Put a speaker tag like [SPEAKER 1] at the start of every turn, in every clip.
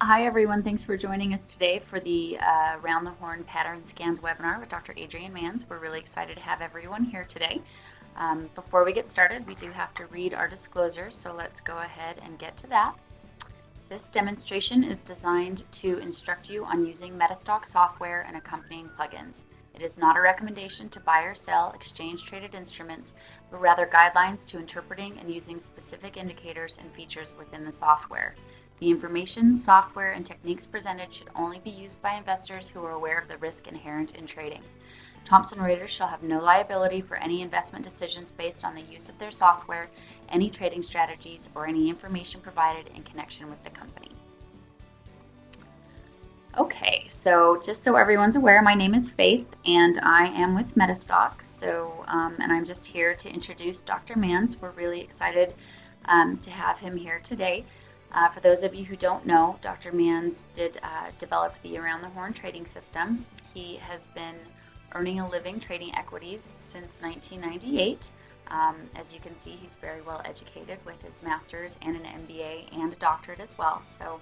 [SPEAKER 1] Hi, everyone. Thanks for joining us today for the Round the Horn Pattern Scans webinar with Dr. Adrian Manz. We're really excited to have everyone here today. Before we get started, we do have to read our disclosure, so let's go ahead and get to that. This demonstration is designed to instruct you on using MetaStock software and accompanying plugins. It is not a recommendation to buy or sell exchange-traded instruments, but rather guidelines to interpreting and using specific indicators and features within the software. The information, software, and techniques presented should only be used by investors who are aware of the risk inherent in trading. Thomson Reuters shall have no liability for any investment decisions based on the use of their software, any trading strategies, or any information provided in connection with the company. Okay, so just so everyone's aware, my name is Faith, and I am with MetaStock. And I'm just here to introduce Dr. Manz. We're really excited to have him here today. For those of you who don't know, Dr. Manz did develop the Around the Horn trading system. He has been earning a living trading equities since 1998. As you can see, he's very well educated with his master's and an MBA and a doctorate as well. So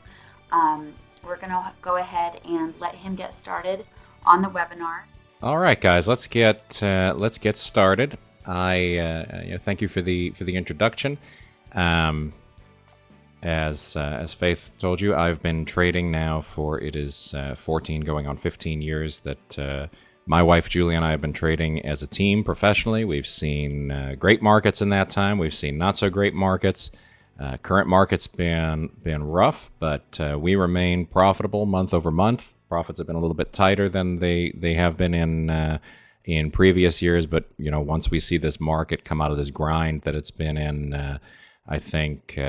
[SPEAKER 1] we're going to go ahead and let him get started on the webinar.
[SPEAKER 2] All right, guys, let's get started. I thank you for the introduction. As Faith told you, I've been trading now for 14 going on 15 years that my wife Julie and I have been trading as a team professionally. We've seen great markets in that time. We've seen not so great markets. Current market's been rough, but we remain profitable month over month. Profits have been a little bit tighter than they have been in previous years, but once we see this market come out of this grind that it's been in, I think.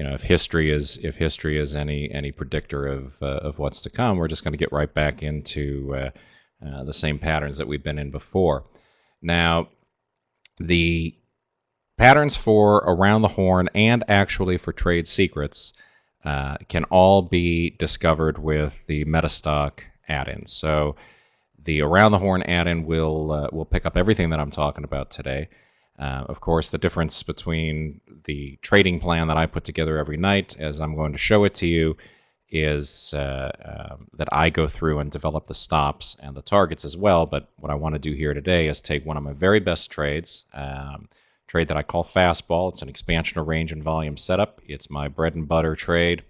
[SPEAKER 2] If history is any predictor of what's to come, we're just going to get right back into the same patterns that we've been in before. Now, the patterns for Around the Horn and actually for Trade Secrets can all be discovered with the MetaStock add-in. So the Around the Horn add-in will pick up everything that I'm talking about today. Of course, the difference between the trading plan that I put together every night, as I'm going to show it to you, is that I go through and develop the stops and the targets as well. But what I want to do here today is take one of my very best trades, trade that I call fastball. It's an expansion of range and volume setup. It's my bread and butter trade.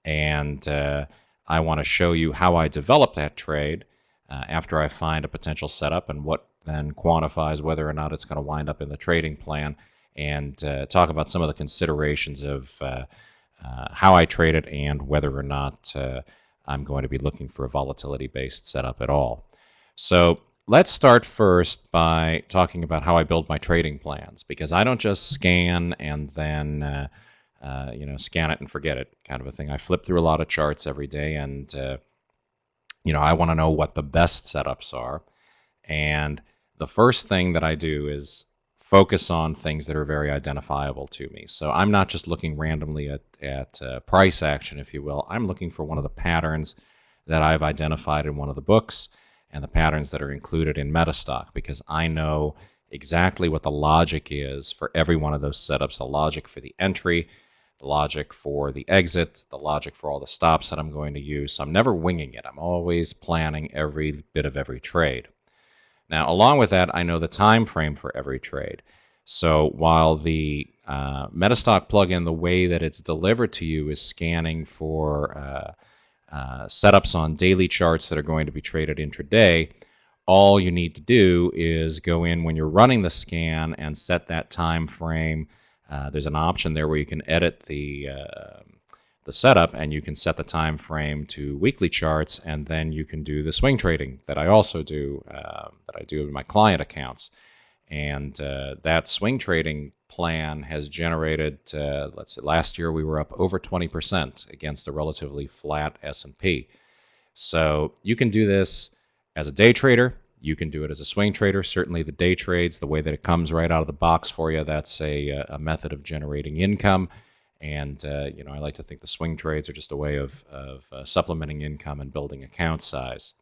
[SPEAKER 2] And I want to show you how I develop that trade after I find a potential setup and what then quantifies whether or not it's going to wind up in the trading plan, and talk about some of the considerations of how I trade it and whether or not I'm going to be looking for a volatility-based setup at all. So let's start first by talking about how I build my trading plans, because I don't just scan and then scan it and forget it kind of a thing. I flip through a lot of charts every day, and I want to know what the best setups are. And the first thing that I do is focus on things that are very identifiable to me. So I'm not just looking randomly at price action, if you will. I'm looking for one of the patterns that I've identified in one of the books and the patterns that are included in MetaStock, because I know exactly what the logic is for every one of those setups, the logic for the entry, the logic for the exit, the logic for all the stops that I'm going to use. So I'm never winging it. I'm always planning every bit of every trade. Now, along with that, I know the time frame for every trade. So while the MetaStock plugin, the way that it's delivered to you is scanning for setups on daily charts that are going to be traded intraday, all you need to do is go in when you're running the scan and set that time frame. There's an option there where you can edit the setup, and you can set the time frame to weekly charts, and then you can do the swing trading that I also do, that I do in my client accounts. And that swing trading plan has generated, let's say last year we were up over 20% against a relatively flat S&P. So you can do this as a day trader. You can do it as a swing trader. Certainly the day trades, the way that it comes right out of the box for you, that's a method of generating income. And I like to think the swing trades are just a way of supplementing income and building account size.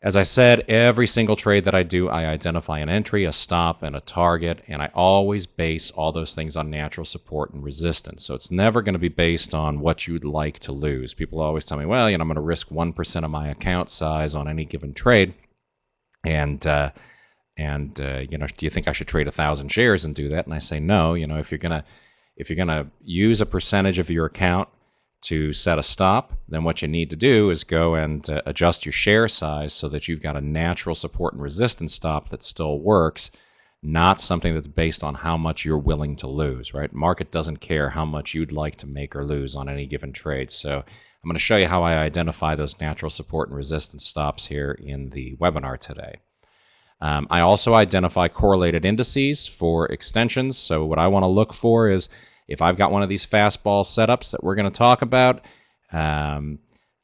[SPEAKER 2] As I said, every single trade that I do, I identify an entry, a stop, and a target, and I always base all those things on natural support and resistance. So it's never going to be based on what you'd like to lose. People always tell me, well, I'm going to risk 1% of my account size on any given trade, and do you think I should trade 1,000 shares and do that? And I say no. If you're gonna use a percentage of your account to set a stop, then what you need to do is go and adjust your share size so that you've got a natural support and resistance stop that still works, not something that's based on how much you're willing to lose, right? Market doesn't care how much you'd like to make or lose on any given trade. So I'm going to show you how I identify those natural support and resistance stops here in the webinar today. I also identify correlated indices for extensions. So what I want to look for is if I've got one of these fastball setups that we're going to talk about, and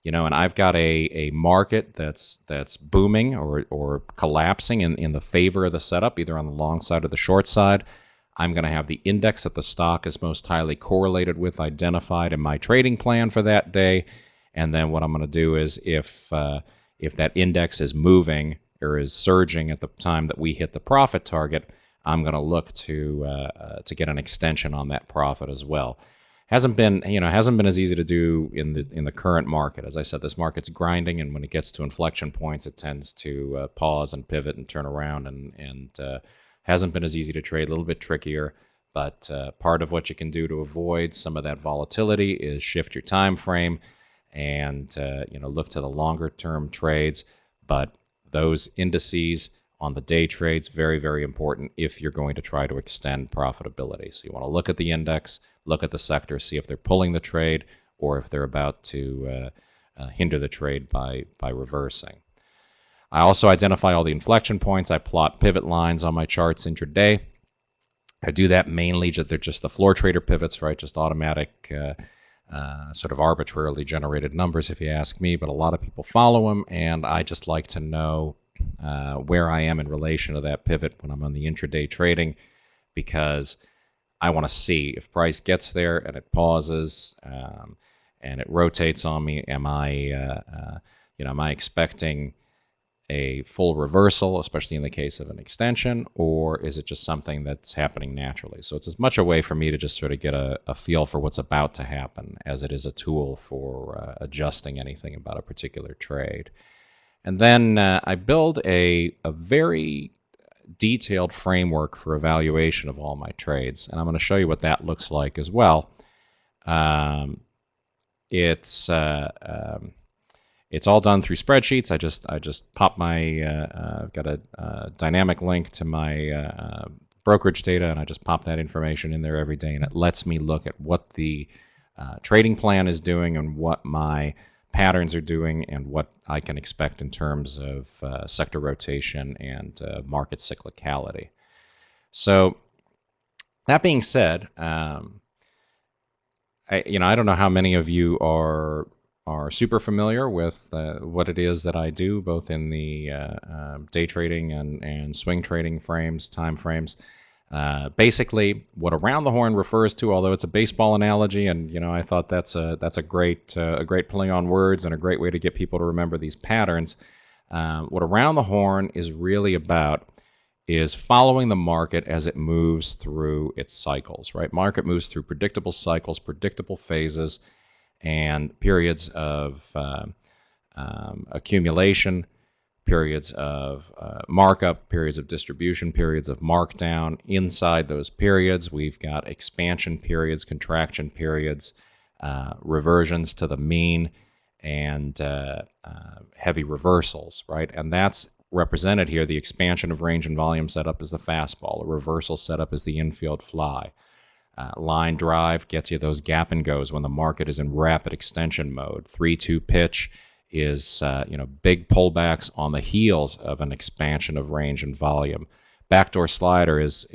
[SPEAKER 2] I've got a market that's booming or collapsing in the favor of the setup, either on the long side or the short side, I'm going to have the index that the stock is most highly correlated with identified in my trading plan for that day. And then what I'm going to do is if that index is moving or is surging at the time that we hit the profit target, I'm going to look to get an extension on that profit as well. Hasn't been as easy to do in the current market. As I said, this market's grinding, and when it gets to inflection points, it tends to pause and pivot and turn around, and hasn't been as easy to trade. A little bit trickier, but part of what you can do to avoid some of that volatility is shift your time frame and look to the longer term trades. But those indices on the day trades, very, very important if you're going to try to extend profitability. So you want to look at the index, look at the sector, see if they're pulling the trade or if they're about to hinder the trade by reversing. I also identify all the inflection points. I plot pivot lines on my charts intraday. I do that mainly, they're just the floor trader pivots, right? Just automatic, sort of arbitrarily generated numbers, if you ask me, but a lot of people follow them, and I just like to know where I am in relation to that pivot when I'm on the intraday trading, because I want to see if price gets there and it pauses and it rotates on me. Am I expecting a full reversal, especially in the case of an extension, or is it just something that's happening naturally? So it's as much a way for me to just sort of get a feel for what's about to happen as it is a tool for adjusting anything about a particular trade. And then I build a very detailed framework for evaluation of all my trades, and I'm going to show you what that looks like as well. It's all done through spreadsheets. I just pop my got a dynamic link to my brokerage data, and I just pop that information in there every day, and it lets me look at what the trading plan is doing and what my patterns are doing and what I can expect in terms of sector rotation and market cyclicality. So that being said, I don't know how many of you are super familiar with what it is that I do, both in the day trading and swing trading time frames. Basically, what around the horn refers to, although it's a baseball analogy, and I thought that's a great play on words and a great way to get people to remember these patterns. What around the horn is really about is following the market as it moves through its cycles. Right, market moves through predictable cycles, predictable phases, and periods of accumulation, periods of markup, periods of distribution, periods of markdown. Inside those periods, we've got expansion periods, contraction periods, reversions to the mean, and heavy reversals, right? And that's represented here. The expansion of range and volume setup is the fastball. A reversal setup is the infield fly. Line drive gets you those gap and goes when the market is in rapid extension mode. 3-2 pitch is big pullbacks on the heels of an expansion of range and volume. Backdoor slider is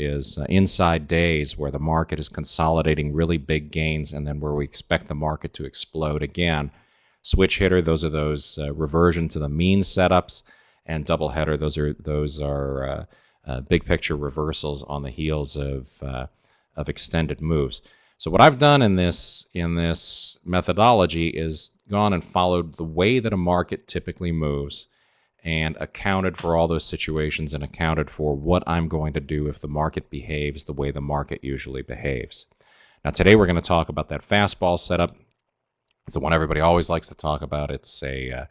[SPEAKER 2] inside days where the market is consolidating really big gains and then where we expect the market to explode again. Switch hitter, those are reversion to the mean setups, and double header, those are big picture reversals on the heels of extended moves. So what I've done in this methodology is gone and followed the way that a market typically moves and accounted for all those situations and accounted for what I'm going to do if the market behaves the way the market usually behaves. Now today we're going to talk about that fastball setup. It's the one everybody always likes to talk about. It's a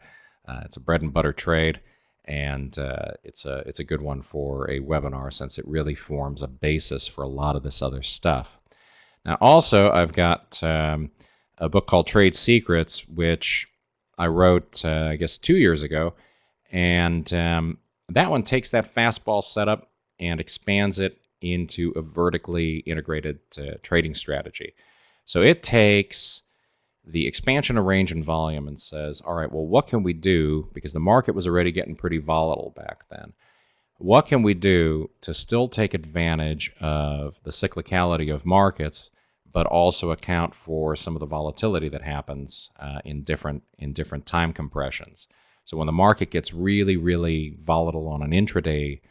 [SPEAKER 2] bread and butter trade, and it's a good one for a webinar since it really forms a basis for a lot of this other stuff. Now also I've got a book called Trade Secrets, which I wrote I guess 2 years ago, and that one takes that fastball setup and expands it into a vertically integrated trading strategy. So it takes the expansion of range and volume and says, all right, well, what can we do? Because the market was already getting pretty volatile back then. What can we do to still take advantage of the cyclicality of markets, but also account for some of the volatility that happens in different time compressions? So when the market gets really, really volatile on an intraday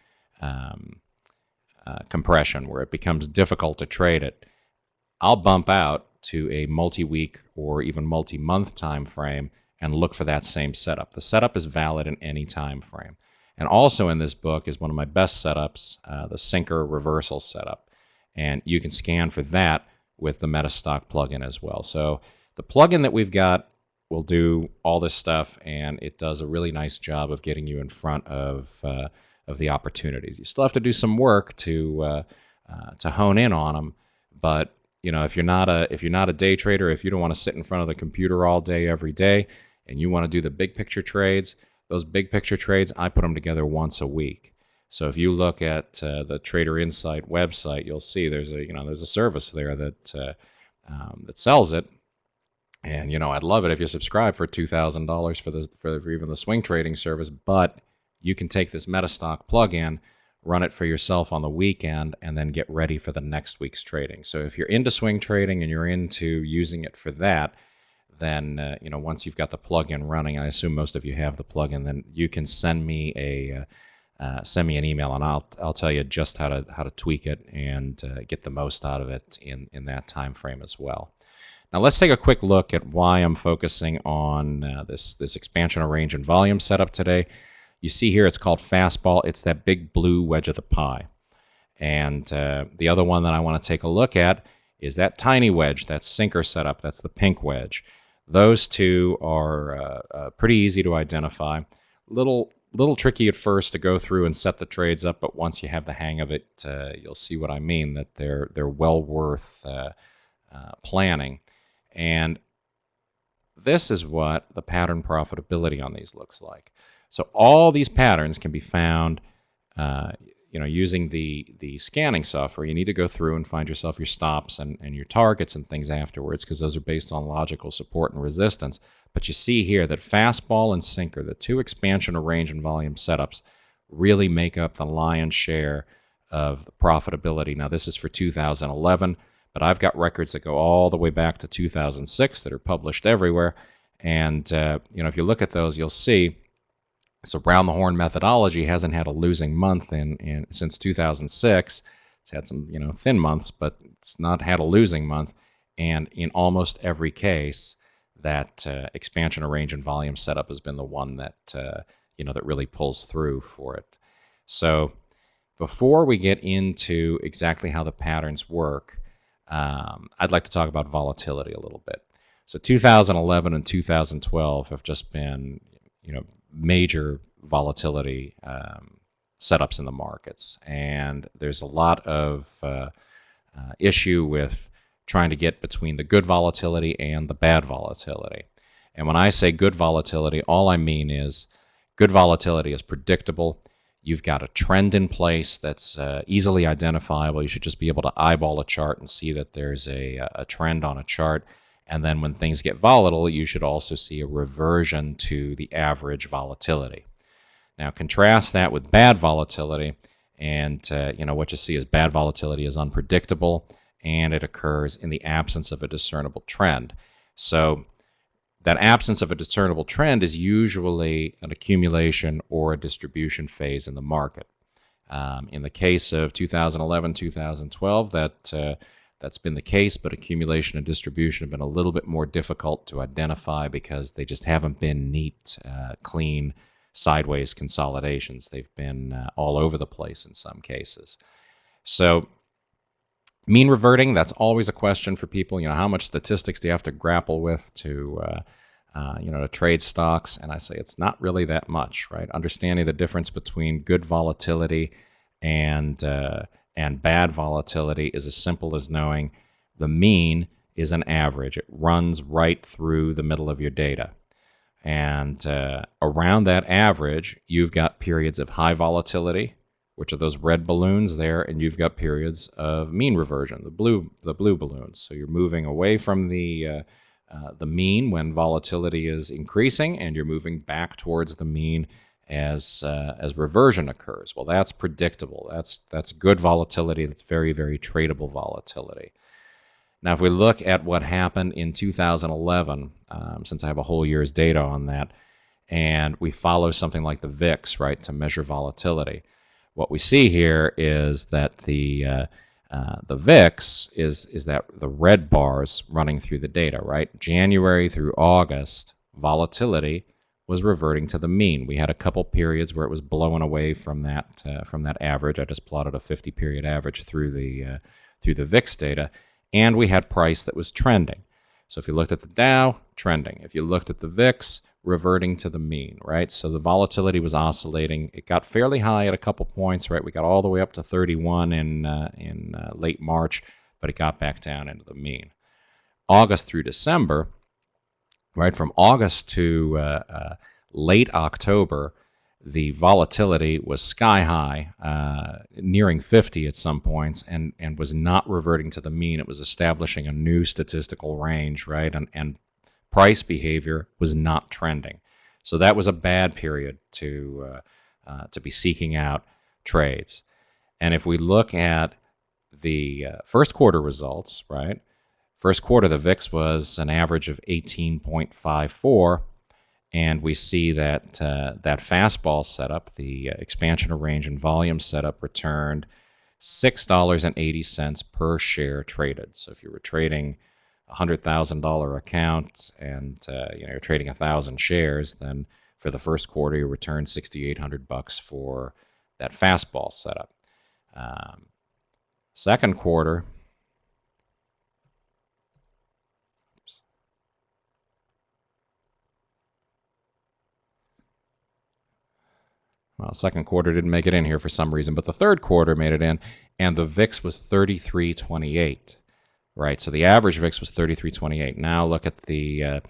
[SPEAKER 2] compression where it becomes difficult to trade it, I'll bump out to a multi-week or even multi-month time frame and look for that same setup. The setup is valid in any time frame. And also in this book is one of my best setups, the sinker reversal setup. And you can scan for that with the MetaStock plugin as well. So the plugin that we've got will do all this stuff, and it does a really nice job of getting you in front of the opportunities. You still have to do some work to hone in on them, but if you're not a day trader, if you don't want to sit in front of the computer all day every day, and you want to do the big picture trades, those big picture trades, I put them together once a week. So if you look at the Trader Insight website, you'll see there's a service there that sells it. And I'd love it if you subscribe for $2,000 for even the swing trading service. But you can take this MetaStock plugin, run it for yourself on the weekend, and then get ready for the next week's trading. So if you're into swing trading and you're into using it for that, then once you've got the plugin running, I assume most of you have the plugin, then you can send me an email, and I'll tell you just how to tweak it and get the most out of it in that time frame as well. Now let's take a quick look at why I'm focusing on this expansion of range and volume setup today. You see here it's called fastball. It's that big blue wedge of the pie. And the other one that I want to take a look at is that tiny wedge, that sinker setup. That's the pink wedge. Those two are pretty easy to identify. Little tricky at first to go through and set the trades up, but once you have the hang of it, you'll see what I mean, that they're well worth planning. And this is what the pattern profitability on these looks like. So all these patterns can be found using the scanning software. You need to go through and find yourself your stops and your targets and things afterwards, because those are based on logical support and resistance. But you see here that fastball and sinker, the two expansion of range and volume setups, really make up the lion's share of the profitability. Now this is for 2011, but I've got records that go all the way back to 2006 that are published everywhere. And if you look at those, you'll see. So round the horn methodology hasn't had a losing month since 2006. It's had some thin months, but it's not had a losing month. And in almost every case, that expansion of range and volume setup has been the one that that really pulls through for it. So before we get into exactly how the patterns work, I'd like to talk about volatility a little bit. So 2011 and 2012 have just been major volatility setups in the markets, and there's a lot of issue with trying to get between the good volatility and the bad volatility. And when I say good volatility, all I mean is good volatility is predictable. You've got a trend in place that's easily identifiable. You should just be able to eyeball a chart and see that there's a trend on a chart. And then when things get volatile, you should also see a reversion to the average volatility. Now contrast that with bad volatility, and what you see is bad volatility is unpredictable, and it occurs in the absence of a discernible trend. So that absence of a discernible trend is usually an accumulation or a distribution phase in the market. In the case of 2011, 2012, that's been the case, but accumulation and distribution have been a little bit more difficult to identify because they just haven't been neat, clean sideways consolidations. They've been all over the place in some cases. So mean reverting, that's always a question for people. How much statistics do you have to grapple with to trade stocks? And I say it's not really that much, right? Understanding the difference between good volatility and bad volatility is as simple as knowing the mean is an average. It runs right through the middle of your data. And around that average, you've got periods of high volatility, which are those red balloons there, and you've got periods of mean reversion, the blue balloons. So you're moving away from the mean when volatility is increasing, and you're moving back towards the mean as reversion occurs. Well, that's predictable. That's good volatility. That's very, very tradable volatility. Now, if we look at what happened in 2011, since I have a whole year's data on that, and we follow something like the VIX, right, to measure volatility, what we see here is that the VIX is that the red bars running through the data, right? January through August, volatility was reverting to the mean. We had a couple periods where it was blowing away from that average. I just plotted a 50-period average through the VIX data, and we had price that was trending. So if you looked at the Dow, trending. If you looked at the VIX, reverting to the mean, right? So the volatility was oscillating. It got fairly high at a couple points, right? We got all the way up to 31 in late March, but it got back down into the mean. August through December, right? From August to late October, the volatility was sky high, nearing 50 at some points, and was not reverting to the mean. It was establishing a new statistical range, right? And price behavior was not trending. So that was a bad period to be seeking out trades. And if we look at the first quarter results, right? First quarter, the VIX was an average of 18.54, and we see that that fastball setup, the expansion of range and volume setup, returned $6.80 per share traded. So if you were trading a $100,000 account and you're trading 1,000 shares, then for the first quarter you returned $6,800 for that fastball setup. Second quarter, well, second quarter didn't make it in here for some reason, but the third quarter made it in, and the VIX was 33.28. Right, so the average VIX was 33.28. Now look at the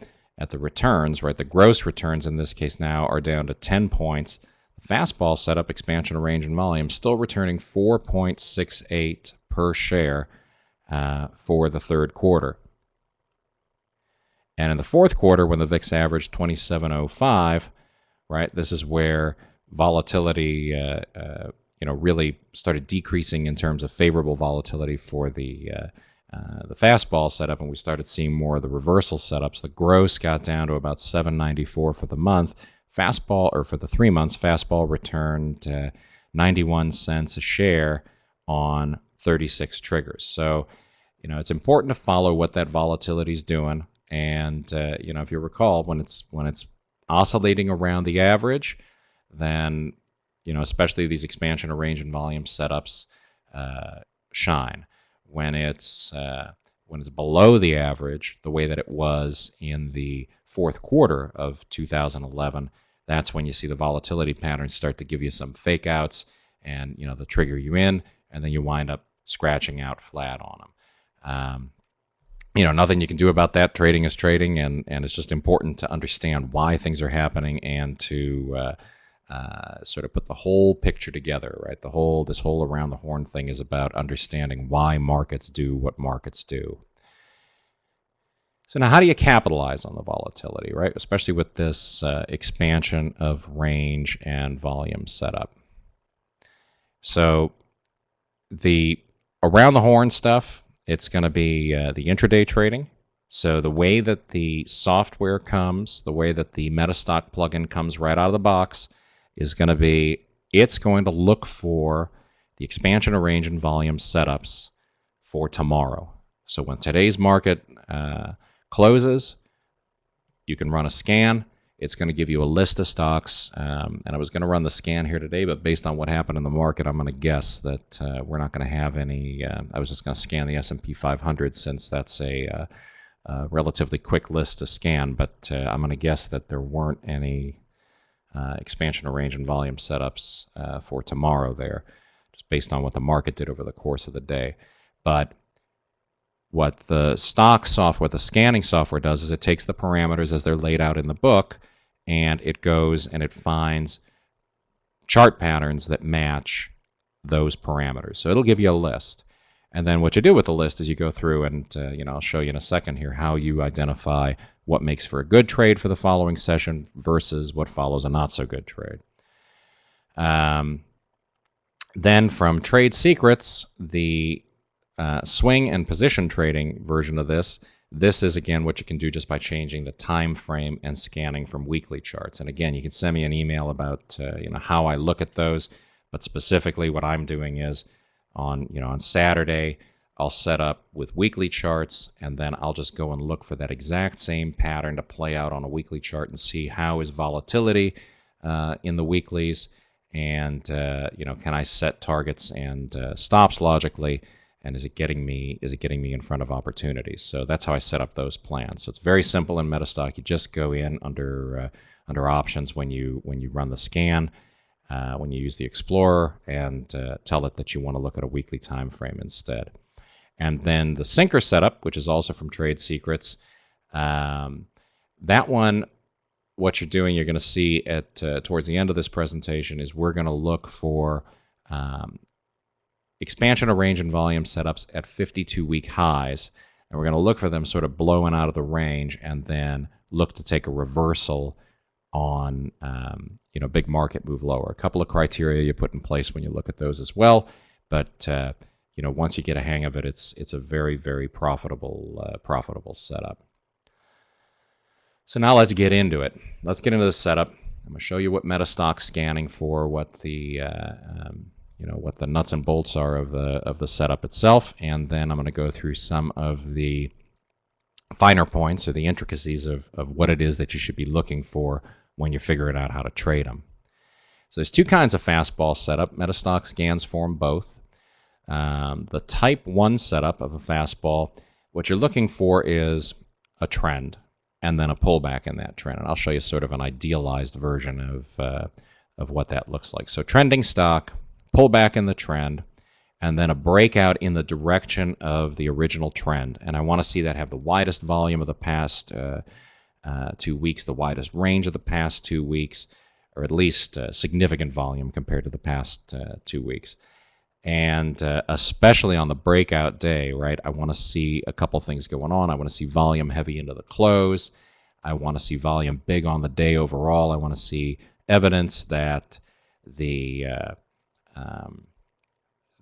[SPEAKER 2] returns, right? The gross returns in this case now are down to 10 points. The fastball setup, expansion of range and volume, still returning 4.68 per share for the third quarter. And in the fourth quarter, when the VIX averaged 27.05, right, this is where volatility, really started decreasing in terms of favorable volatility for the fastball setup, and we started seeing more of the reversal setups. The gross got down to about $7.94 for the month. For the 3 months, fastball returned 91 cents a share on 36 triggers. So, it's important to follow what that volatility is doing. And if you recall, when it's oscillating around the average, then especially these expansion of range and volume setups shine. When it's below the average, the way that it was in the fourth quarter of 2011, that's when you see the volatility patterns start to give you some fake outs, and they'll trigger you in, and then you wind up scratching out flat on them. Nothing you can do about that. Trading is trading, and it's just important to understand why things are happening and to sort of put the whole picture together, right? This whole around the horn thing is about understanding why markets do what markets do. So now, how do you capitalize on the volatility, right? Especially with this expansion of range and volume setup. So the around the horn stuff, it's going to be the intraday trading. So the way that the software comes, the way that the MetaStock plugin comes right out of the box, is going to be, it's going to look for the expansion of range and volume setups for tomorrow. So when today's market closes, you can run a scan. It's going to give you a list of stocks, and I was going to run the scan here today, but based on what happened in the market, I'm going to guess that we're not going to have any. I was just going to scan the S&P 500 since that's a relatively quick list to scan, but I'm going to guess that there weren't any expansion of range and volume setups for tomorrow there, just based on what the market did over the course of the day. But what the scanning software does is it takes the parameters as they're laid out in the book, and it goes and it finds chart patterns that match those parameters. So it'll give you a list. And then what you do with the list is you go through and, I'll show you in a second here how you identify what makes for a good trade for the following session versus what follows a not so good trade. Then from Trade Secrets, the swing and position trading version of this is again what you can do just by changing the time frame and scanning from weekly charts. And again, you can send me an email about how I look at those, but specifically what I'm doing is on Saturday I'll set up with weekly charts, and then I'll just go and look for that exact same pattern to play out on a weekly chart and see how is volatility in the weeklies, and can I set targets and stops logically, and is it getting me in front of opportunities? So that's how I set up those plans. So it's very simple in MetaStock. You just go in under options when you run the scan, when you use the Explorer, and tell it that you want to look at a weekly time frame instead. And then the sinker setup, which is also from Trade Secrets, that one, what you're doing, you're going to see at towards the end of this presentation, is we're going to look for expansion of range and volume setups at 52-week highs, and we're going to look for them sort of blowing out of the range, and then look to take a reversal on big market move lower. A couple of criteria you put in place when you look at those as well, but once you get a hang of it, it's a very, very profitable setup. So now let's get into it. Let's get into the setup. I'm going to show you what MetaStock's scanning for, what the what the nuts and bolts are of the setup itself, and then I'm going to go through some of the finer points or the intricacies of what it is that you should be looking for when you're figuring out how to trade them. So there's two kinds of fastball setup. MetaStock scans for them both. The type 1 setup of a fastball, what you're looking for is a trend and then a pullback in that trend. And I'll show you sort of an idealized version of what that looks like. So trending stock, pullback in the trend, and then a breakout in the direction of the original trend. And I want to see that have the widest volume of the past 2 weeks, the widest range of the past 2 weeks, or at least significant volume compared to the past 2 weeks. And especially on the breakout day, right, I want to see a couple things going on. I want to see volume heavy into the close. I want to see volume big on the day overall. I want to see evidence that the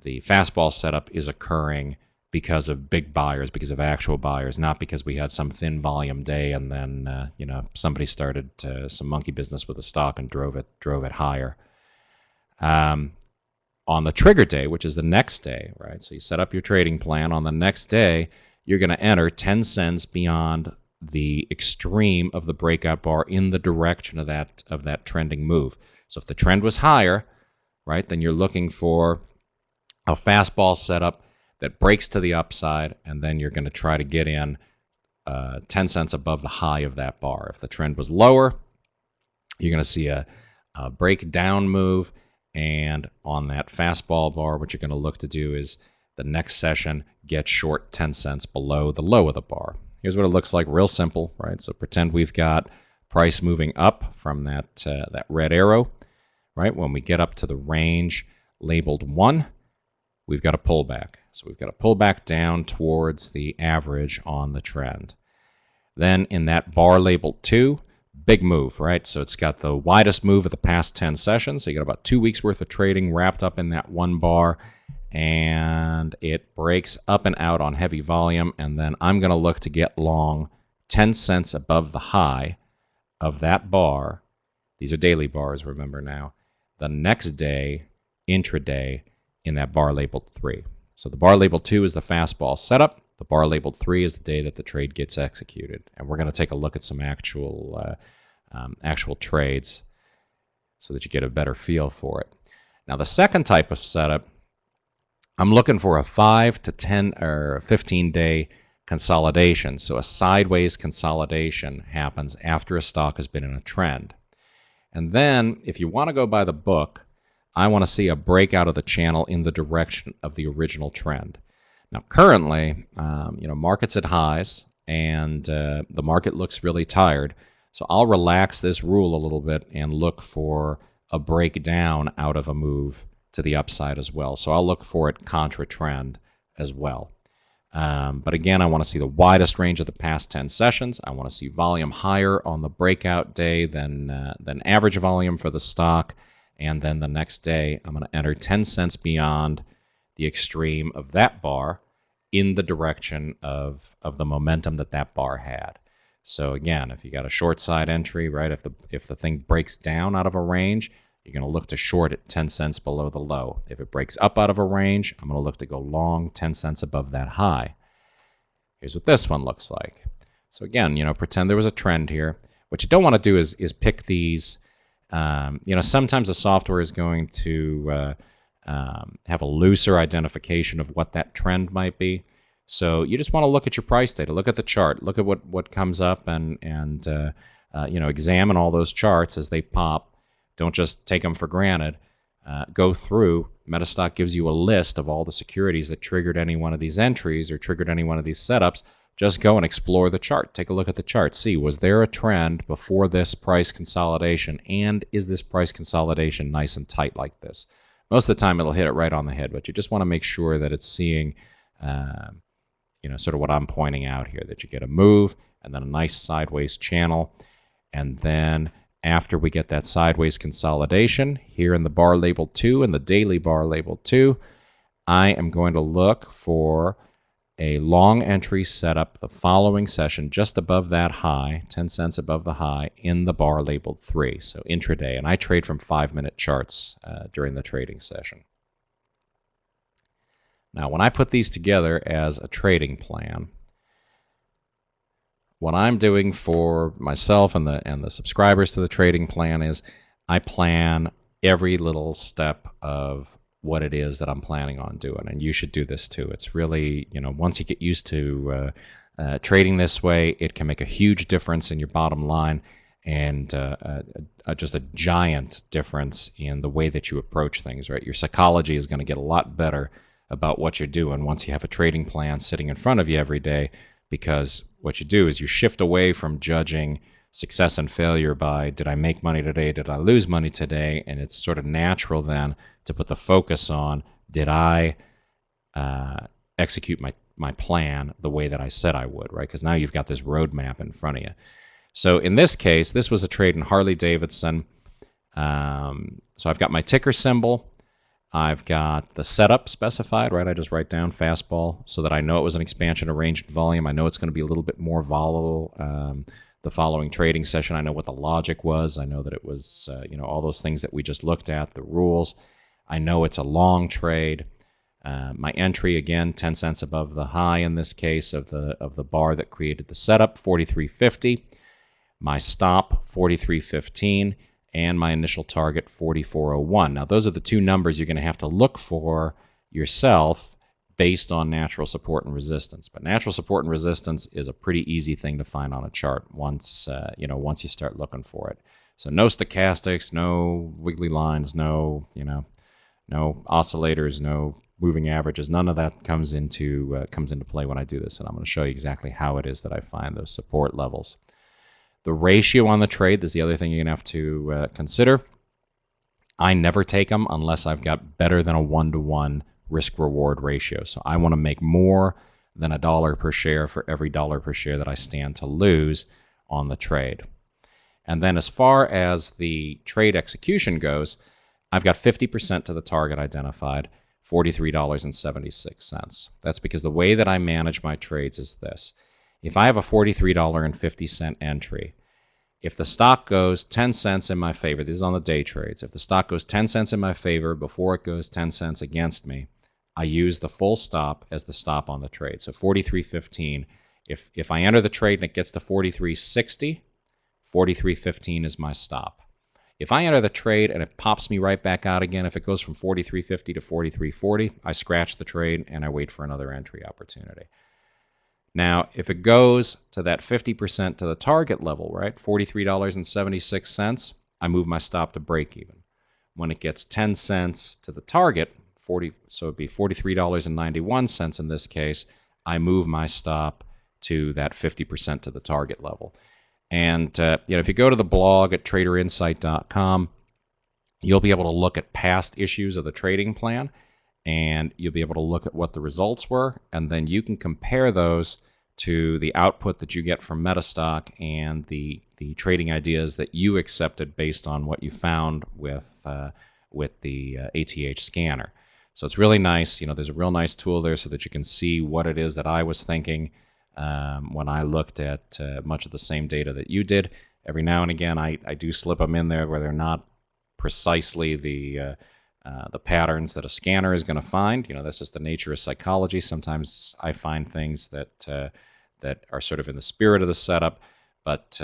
[SPEAKER 2] fastball setup is occurring because of big buyers, because of actual buyers, not because we had some thin volume day and then somebody started some monkey business with the stock and drove it higher. On the trigger day, which is the next day, right? So you set up your trading plan. On the next day, you're going to enter 10 cents beyond the extreme of the breakout bar in the direction of that trending move. So if the trend was higher, right, then you're looking for a fastball setup that breaks to the upside, and then you're going to try to get in 10 cents above the high of that bar. If the trend was lower, you're going to see a breakdown move, and on that fastball bar, what you're going to look to do is the next session get short 10 cents below the low of the bar. Here's what it looks like, real simple, right? So pretend we've got price moving up from that red arrow, right? When we get up to the range labeled 1, we've got a pullback. So we've got a pullback down towards the average on the trend. Then in that bar labeled 2, big move, right? So it's got the widest move of the past 10 sessions. So you got about 2 weeks worth of trading wrapped up in that one bar, and it breaks up and out on heavy volume. And then I'm going to look to get long 10 cents above the high of that bar. These are daily bars, remember now. The next day, intraday, in that bar labeled 3. So the bar labeled 2 is the fastball setup. The bar labeled 3 is the day that the trade gets executed. And we're going to take a look at some actual actual trades so that you get a better feel for it. Now, the second type of setup, I'm looking for a 5 to 10 or 15-day consolidation. So a sideways consolidation happens after a stock has been in a trend. And then, if you want to go by the book, I want to see a breakout of the channel in the direction of the original trend. Now, currently, market's at highs, and the market looks really tired. So I'll relax this rule a little bit and look for a breakdown out of a move to the upside as well. So I'll look for it contra trend as well. But again, I want to see the widest range of the past 10 sessions. I want to see volume higher on the breakout day than average volume for the stock. And then the next day, I'm going to enter 10 cents beyond the extreme of that bar in the direction of the momentum that bar had. So again, if you got a short side entry, right, if the thing breaks down out of a range, you're going to look to short at 10 cents below the low. If it breaks up out of a range, I'm going to look to go long 10 cents above that high. Here's what this one looks like. So again, pretend there was a trend here. What you don't want to do is pick these. Sometimes the software is going to have a looser identification of what that trend might be. So you just want to look at your price data, look at the chart, look at what comes up, and examine all those charts as they pop. Don't just take them for granted. Go through. MetaStock gives you a list of all the securities that triggered any one of these entries or triggered any one of these setups. Just go and explore the chart. Take a look at the chart. See, was there a trend before this price consolidation, and is this price consolidation nice and tight like this? Most of the time, it'll hit it right on the head, but you just want to make sure that it's seeing sort of what I'm pointing out here, that you get a move and then a nice sideways channel. And then after we get that sideways consolidation here in the bar labeled 2 and the daily bar labeled 2, I am going to look for a long entry setup the following session just above that high, 10 cents above the high, in the bar labeled 3, so intraday. And I trade from 5-minute charts during the trading session. Now, when I put these together as a trading plan, what I'm doing for myself and the subscribers to the trading plan is I plan every little step of what it is that I'm planning on doing, and you should do this too. It's really, once you get used to trading this way, it can make a huge difference in your bottom line, and just a giant difference in the way that you approach things, right? Your psychology is going to get a lot better about what you're doing once you have a trading plan sitting in front of you every day, because what you do is you shift away from judging success and failure by, did I make money today, did I lose money today, and it's sort of natural then to put the focus on, did I execute my plan the way that I said I would, right? Because now you've got this roadmap in front of you. So in this case, this was a trade in Harley-Davidson. So I've got my ticker symbol. I've got the setup specified, right? I just write down fastball so that I know it was an expansion of range and volume. I know it's going to be a little bit more volatile the following trading session. I know what the logic was. I know that it was, all those things that we just looked at, the rules. I know it's a long trade. My entry, again, 10 cents above the high in this case of the bar that created the setup, 43.50. My stop, 43.15. And my initial target, 44.01. Now, those are the two numbers you're going to have to look for yourself based on natural support and resistance. But natural support and resistance is a pretty easy thing to find on a chart once you start looking for it. So no stochastics, no wiggly lines, no oscillators, no moving averages. None of that comes into play when I do this, and I'm going to show you exactly how it is that I find those support levels. The ratio on the trade is the other thing you're going to have to consider. I never take them unless I've got better than a 1-to-1 risk-reward ratio. So I want to make more than $1 per share for every $1 per share that I stand to lose on the trade. And then as far as the trade execution goes, I've got 50% to the target identified, $43.76. That's because the way that I manage my trades is this. If I have a $43.50 entry, if the stock goes 10 cents in my favor, this is on the day trades, if the stock goes 10 cents in my favor before it goes 10 cents against me, I use the full stop as the stop on the trade. So 43.15. If I enter the trade and it gets to 43.60, 43.15 is my stop. If I enter the trade and it pops me right back out again, if it goes from 43.50 to 43.40, I scratch the trade and I wait for another entry opportunity. Now, if it goes to that 50% to the target level, right, $43.76, I move my stop to break even. When it gets 10 cents to the target, so it'd be $43.91 in this case, I move my stop to that 50% to the target level. And if you go to the blog at traderinsight.com, you'll be able to look at past issues of the trading plan, and you'll be able to look at what the results were, and then you can compare those to the output that you get from MetaStock and the trading ideas that you accepted based on what you found with the ATH scanner. So it's really nice. There's a real nice tool there so that you can see what it is that I was thinking when I looked at much of the same data that you did. Every now and again, I do slip them in there where they're not precisely the patterns that a scanner is going to find. That's just the nature of psychology. Sometimes I find things that are sort of in the spirit of the setup, but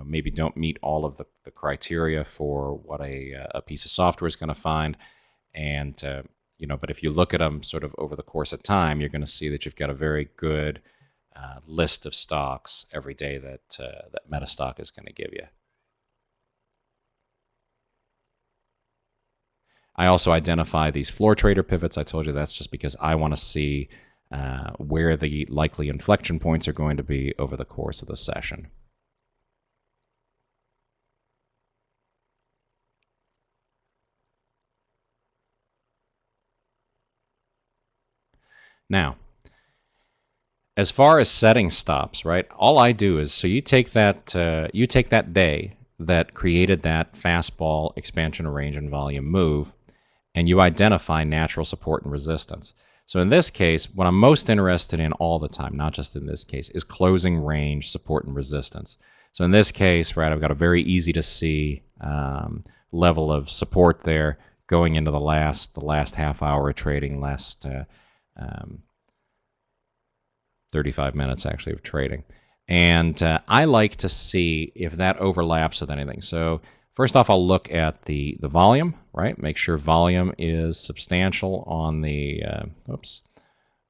[SPEAKER 2] maybe don't meet all of the criteria for what a piece of software is going to find. And but if you look at them sort of over the course of time, you're going to see that you've got a very good list of stocks every day that MetaStock is going to give you. I also identify these floor trader pivots. I told you that's just because I want to see where the likely inflection points are going to be over the course of the session. Now, as far as setting stops, right? All I do is, so you take that day that created that fastball expansion of range and volume move, and you identify natural support and resistance. So in this case, what I'm most interested in all the time, not just in this case, is closing range support and resistance. So in this case, right, I've got a very easy to see level of support there going into the last half hour of trading, last 35 minutes actually of trading. And I like to see if that overlaps with anything. So first off, I'll look at the volume, right? Make sure volume is substantial on the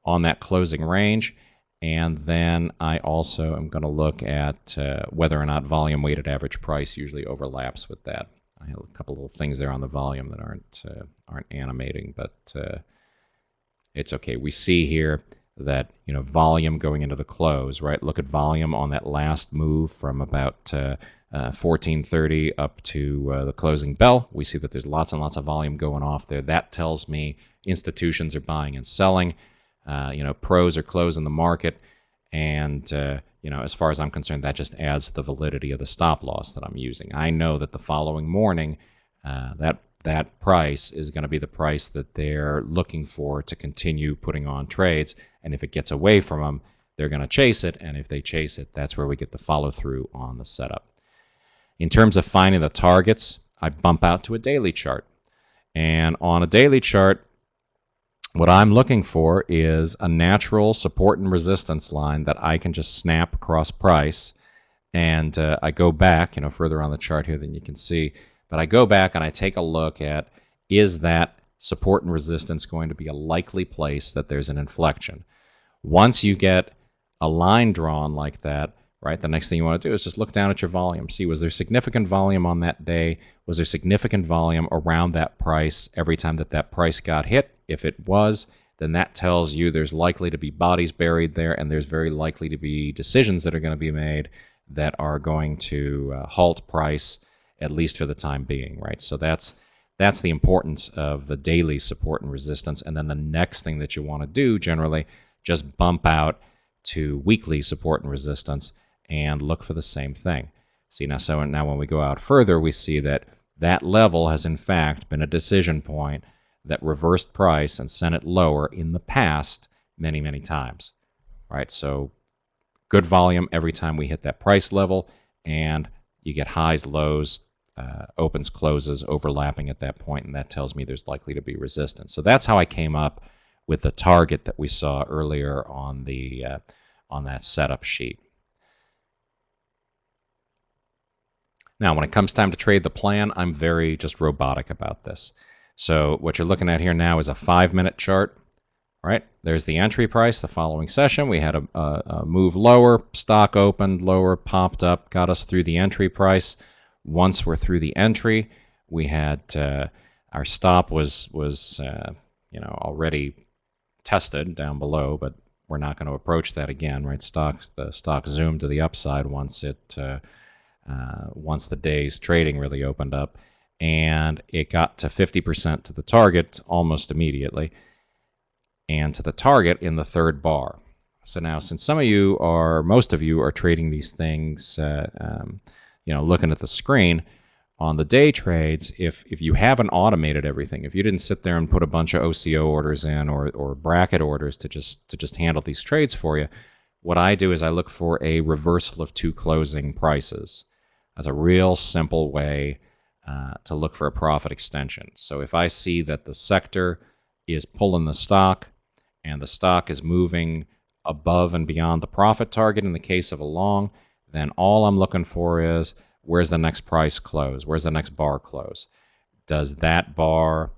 [SPEAKER 2] on that closing range. And then I also am going to look at whether or not volume weighted average price usually overlaps with that. I have a couple of things there on the volume that aren't animating, but it's okay. We see here that volume going into the close, right? Look at volume on that last move from about 14:30 up to the closing bell. We see that there's lots and lots of volume going off there. That tells me institutions are buying and selling. Pros are closing the market, and as far as I'm concerned, that just adds to the validity of the stop loss that I'm using. I know that the following morning, that price is going to be the price that they're looking for to continue putting on trades, and if it gets away from them, they're going to chase it, and if they chase it, that's where we get the follow-through on the setup. In terms of finding the targets, I bump out to a daily chart, and on a daily chart, what I'm looking for is a natural support and resistance line that I can just snap across price, and I go back, further on the chart here than you can see, but I go back and I take a look at, is that support and resistance going to be a likely place that there's an inflection? Once you get a line drawn like that, right, the next thing you want to do is just look down at your volume. See, was there significant volume on that day? Was there significant volume around that price every time that price got hit? If it was, then that tells you there's likely to be bodies buried there, and there's very likely to be decisions that are going to be made that are going to halt price, at least for the time being, right? So that's the importance of the daily support and resistance. And then the next thing that you want to do, generally, just bump out to weekly support and resistance and look for the same thing. See, now when we go out further, we see that level has in fact been a decision point that reversed price and sent it lower in the past many, many times, right? So good volume every time we hit that price level, and you get highs, lows, opens, closes, overlapping at that point, and that tells me there's likely to be resistance. So that's how I came up with the target that we saw earlier on the on that setup sheet. Now, when it comes time to trade the plan, I'm very just robotic about this. So what you're looking at here now is a 5-minute chart. Right, there's the entry price. The following session, we had a move lower, stock opened lower, popped up, got us through the entry price. Once we're through the entry, we had our stop was already tested down below, but we're not going to approach that again. Right, the stock zoomed to the upside once the day's trading really opened up, and it got to 50% to the target almost immediately, and to the target in the third bar. So now, since most of you are trading these things, looking at the screen on the day trades, if you haven't automated everything, if you didn't sit there and put a bunch of OCO orders in or bracket orders to just handle these trades for you, what I do is I look for a reversal of two closing prices. That's a real simple way to look for a profit extension. So if I see that the sector is pulling the stock, and the stock is moving above and beyond the profit target in the case of a long, then all I'm looking for is, where's the next price close? Where's the next bar close? Does that bar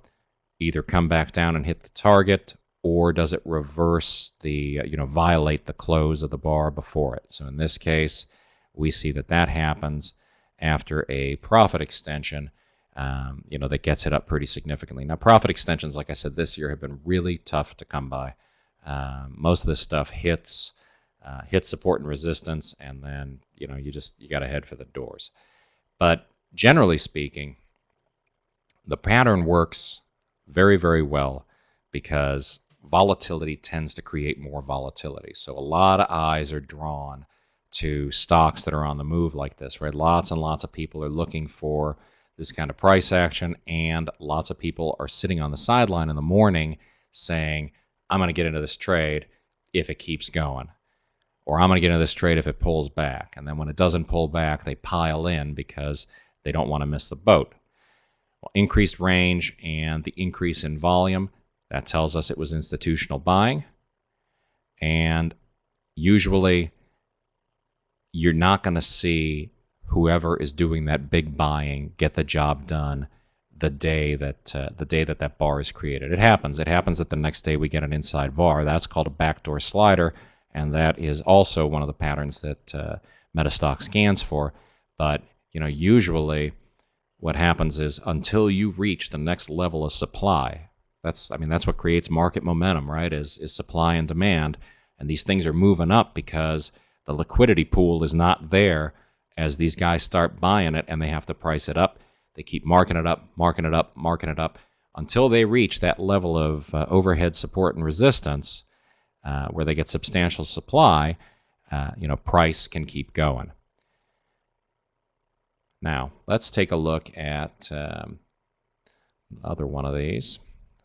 [SPEAKER 2] either come back down and hit the target, or does it reverse violate the close of the bar before it? So in this case, we see that happens after a profit extension that gets it up pretty significantly. Now, profit extensions, like I said, this year have been really tough to come by. Most of this stuff hits support and resistance, and then you got to head for the doors. But generally speaking, the pattern works very, very well because volatility tends to create more volatility. So a lot of eyes are drawn to stocks that are on the move like this, right? Lots and lots of people are looking for this kind of price action, and lots of people are sitting on the sideline in the morning saying, I'm going to get into this trade if it keeps going, or I'm going to get into this trade if it pulls back. And then when it doesn't pull back, they pile in because they don't want to miss the boat. Well, increased range and the increase in volume, that tells us it was institutional buying. And usually you're not going to see whoever is doing that big buying get the job done the day that bar is created. It happens that the next day we get an inside bar. That's called a backdoor slider, and that is also one of the patterns that MetaStock scans for. But usually what happens is, until you reach the next level of supply, that's what creates market momentum, right? Is supply and demand, and these things are moving up because the liquidity pool is not there. As these guys start buying it and they have to price it up, they keep marking it up until they reach that level of overhead support and resistance where they get substantial supply. Price can keep going. Now, let's take a look at another one of these.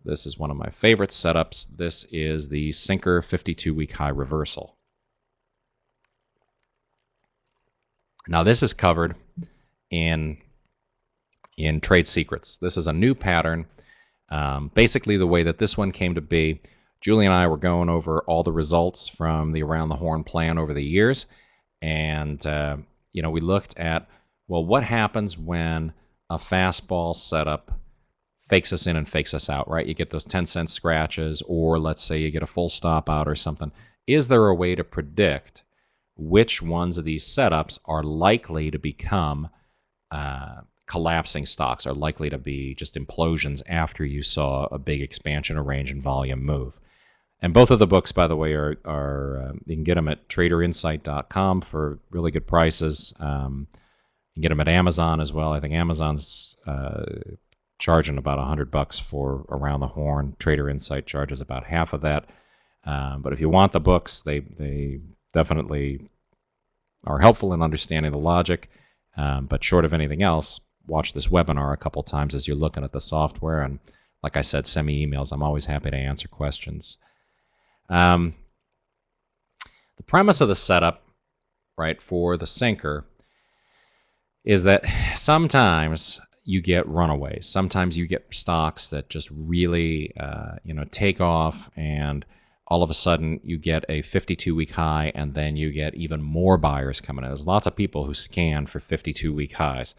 [SPEAKER 2] This is one of my favorite setups. This is the Sinker 52-week high reversal. Now, this is covered in Trade Secrets. This is a new pattern. Basically, the way that this one came to be, Julie and I were going over all the results from the Around the Horn plan over the years, and we looked at, well, what happens when a fastball setup fakes us in and fakes us out, right? You get those 10-cent scratches, or let's say you get a full stop out or something. Is there a way to predict which ones of these setups are likely to become collapsing stocks, are likely to be just implosions after you saw a big expansion of range and volume move? And both of the books, by the way, are you can get them at traderinsight.com for really good prices. You can get them at Amazon as well. I think Amazon's charging about $100 for Around the Horn. Trader Insight charges about half of that. But if you want the books, they definitely are helpful in understanding the logic. But short of anything else, watch this webinar a couple times as you're looking at the software. And like I said, send me emails. I'm always happy to answer questions. The premise of the setup, right, for the sinker is that sometimes you get runaways. Sometimes you get stocks that just really, take off, and all of a sudden you get a 52-week high, and then you get even more buyers coming in. There's lots of people who scan for 52-week highs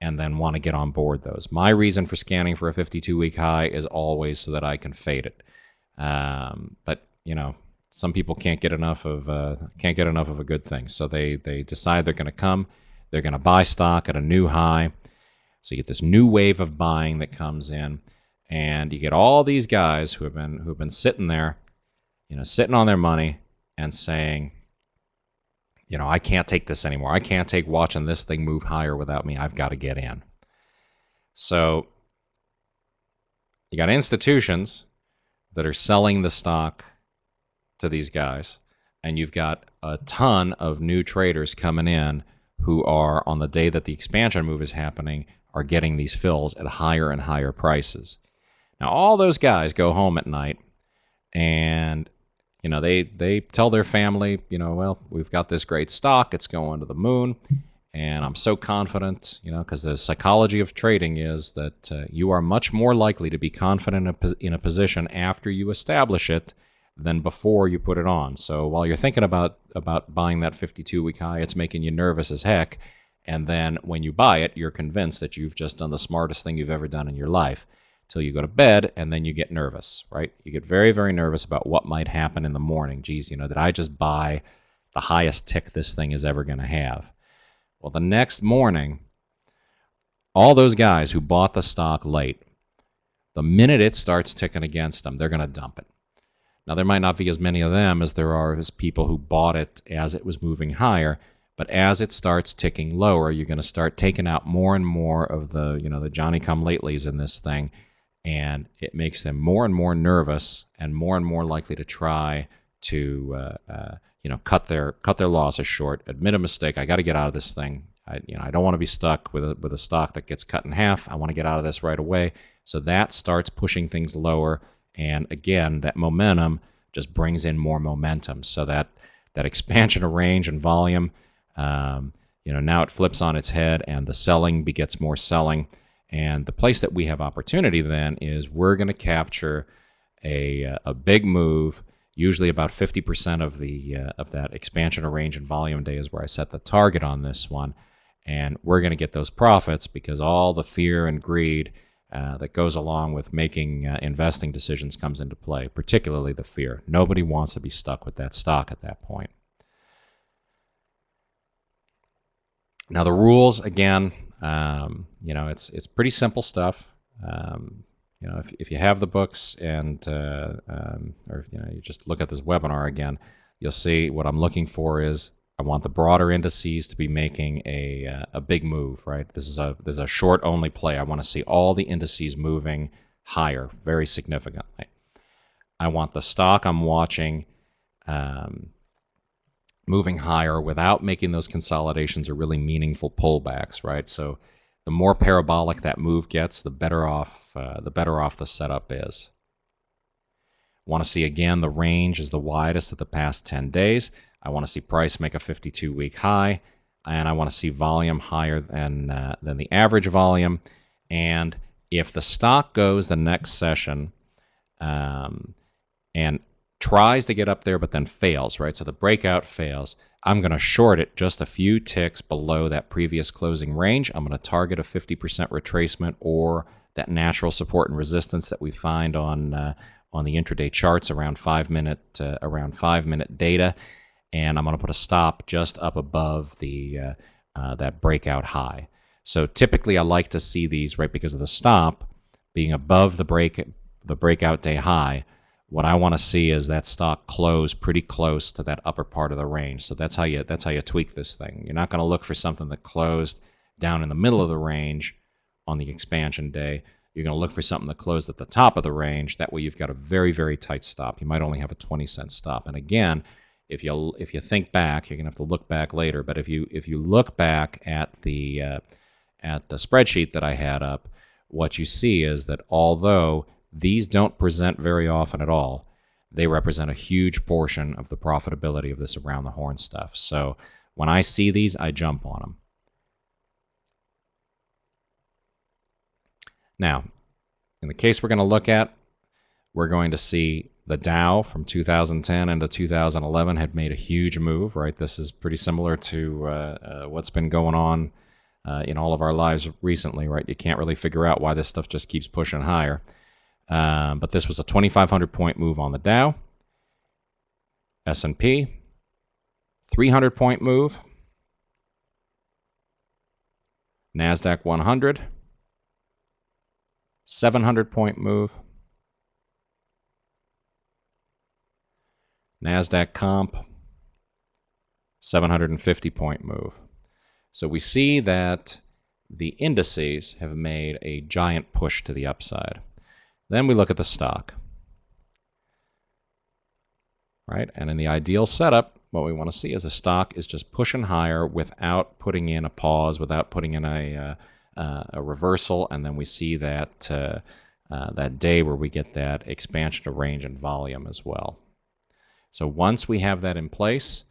[SPEAKER 2] and then want to get on board those. My reason for scanning for a 52-week high is always so that I can fade it. But some people can't get enough of a good thing, so they decide they're going to come. They're going to buy stock at a new high. So you get this new wave of buying that comes in, and you get all these guys who have been sitting there, sitting on their money and saying, I can't take this anymore. I can't take watching this thing move higher without me. I've got to get in. So you got institutions that are selling the stock to these guys, and you've got a ton of new traders coming in who are, on the day that the expansion move is happening, are getting these fills at higher and higher prices. Now, all those guys go home at night and they tell their family, well, we've got this great stock, it's going to the moon, and I'm so confident, because the psychology of trading is that you are much more likely to be confident in a position after you establish it than before you put it on. So while you're thinking about buying that 52-week high, it's making you nervous as heck, and then when you buy it, you're convinced that you've just done the smartest thing you've ever done in your life. Till you go to bed, and then you get nervous, right? You get very, very nervous about what might happen in the morning. Geez, did I just buy the highest tick this thing is ever going to have? Well, the next morning, all those guys who bought the stock late, the minute it starts ticking against them, they're going to dump it. Now, there might not be as many of them as there are as people who bought it as it was moving higher, but as it starts ticking lower, you're going to start taking out more and more of the, the Johnny-come-latelys in this thing, and it makes them more and more nervous and more likely to try to cut their losses short, admit a mistake. I got to get out of this thing. I don't want to be stuck with a stock that gets cut in half. I want to get out of this right away. So that starts pushing things lower, and again, that momentum just brings in more momentum. So that expansion of range and volume, now it flips on its head, and the selling begets more selling. And the place that we have opportunity then is we're going to capture a big move. Usually about 50% of that expansion of range and volume day is where I set the target on this one. And we're going to get those profits because all the fear and greed that goes along with making investing decisions comes into play, particularly the fear. Nobody wants to be stuck with that stock at that point. Now the rules, again, it's pretty simple stuff. If you have the books or you just look at this webinar again, you'll see what I'm looking for is I want the broader indices to be making a big move, right? This is a short only play. I want to see all the indices moving higher, very significantly. I want the stock I'm watching moving higher without making those consolidations or really meaningful pullbacks, right? So the more parabolic that move gets, the better off the setup is. Want to see again the range is the widest of the past 10 days. I want to see price make a 52-week high, and I want to see volume higher than the average volume. And if the stock goes the next session and tries to get up there but then fails, right? So the breakout fails. I'm going to short it just a few ticks below that previous closing range. I'm going to target a 50% retracement or that natural support and resistance that we find on the intraday charts around 5-minute data, and I'm going to put a stop just up above the that breakout high. So typically I like to see these right because of the stop being above the breakout day high. What I want to see is that stock close pretty close to that upper part of the range. So that's how you tweak this thing. You're not going to look for something that closed down in the middle of the range on the expansion day. You're going to look for something that closed at the top of the range. That way you've got a very, very tight stop. You might only have a 20-cent stop. And again, if you think back, you're going to have to look back later. But if you look back at the spreadsheet that I had up, what you see is that although these don't present very often at all, they represent a huge portion of the profitability of this around the horn stuff. So when I see these, I jump on them. Now, in the case we're going to look at, we're going to see The Dow from 2010 into 2011 had made a huge move, right? This is pretty similar to what's been going on in all of our lives recently, right? You can't really figure out why this stuff just keeps pushing higher. But this was a 2,500 point move on the Dow. S&P, 300 point move. NASDAQ 100, 700 point move. NASDAQ comp, 750 point move. So we see that the indices have made a giant push to the upside. Then we look at the stock, right? And in the ideal setup, what we want to see is the stock is just pushing higher without putting in a pause, without putting in a reversal, and then we see that that day where we get that expansion of range and volume as well. So once we have that in place,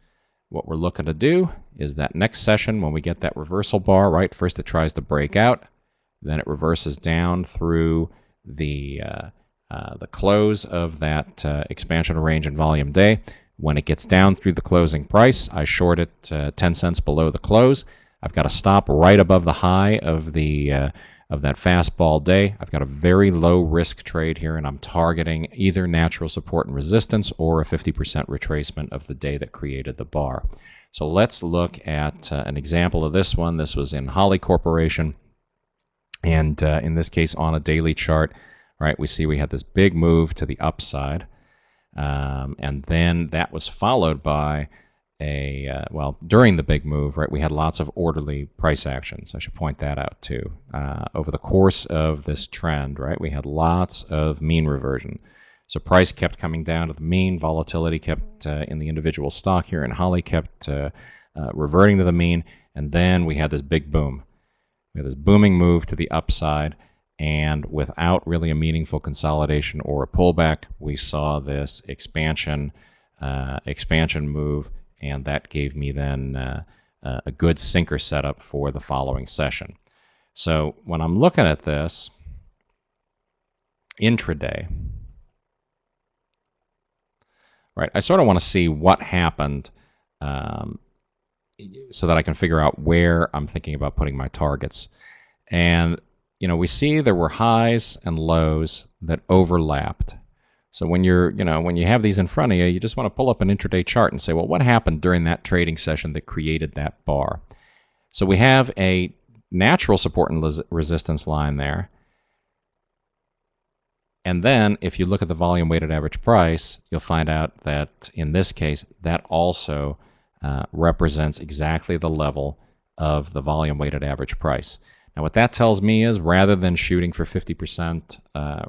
[SPEAKER 2] what we're looking to do is that next session, when we get that reversal bar, right? First it tries to break out, then it reverses down through the close of that expansion of range and volume day. When it gets down through the closing price, I short it 10 cents below the close. I've got to stop right above the high of the of that fastball day. I've got a very low risk trade here, and I'm targeting either natural support and resistance or a 50% retracement of the day that created the bar. So let's look at an example of this one. This was in Holly Corporation, and in this case on a daily chart, right, we see we had this big move to the upside, and then that was followed by during the big move, right, we had lots of orderly price actions. I should point that out too. Over the course of this trend, right, we had lots of mean reversion. So price kept coming down to the mean, volatility kept in the individual stock here, and Holly kept reverting to the mean, and then we had this big boom. We had this booming move to the upside, and without really a meaningful consolidation or a pullback, we saw this expansion move, and that gave me then a good sinker setup for the following session. So when I'm looking at this intraday, right, I sort of want to see what happened so that I can figure out where I'm thinking about putting my targets. And we see there were highs and lows that overlapped. So when when you have these in front of you, you just want to pull up an intraday chart and say, well, what happened during that trading session that created that bar? So we have a natural support and resistance line there. And then if you look at the volume weighted average price, you'll find out that in this case, that also represents exactly the level of the volume weighted average price. Now, what that tells me is, rather than shooting for 50%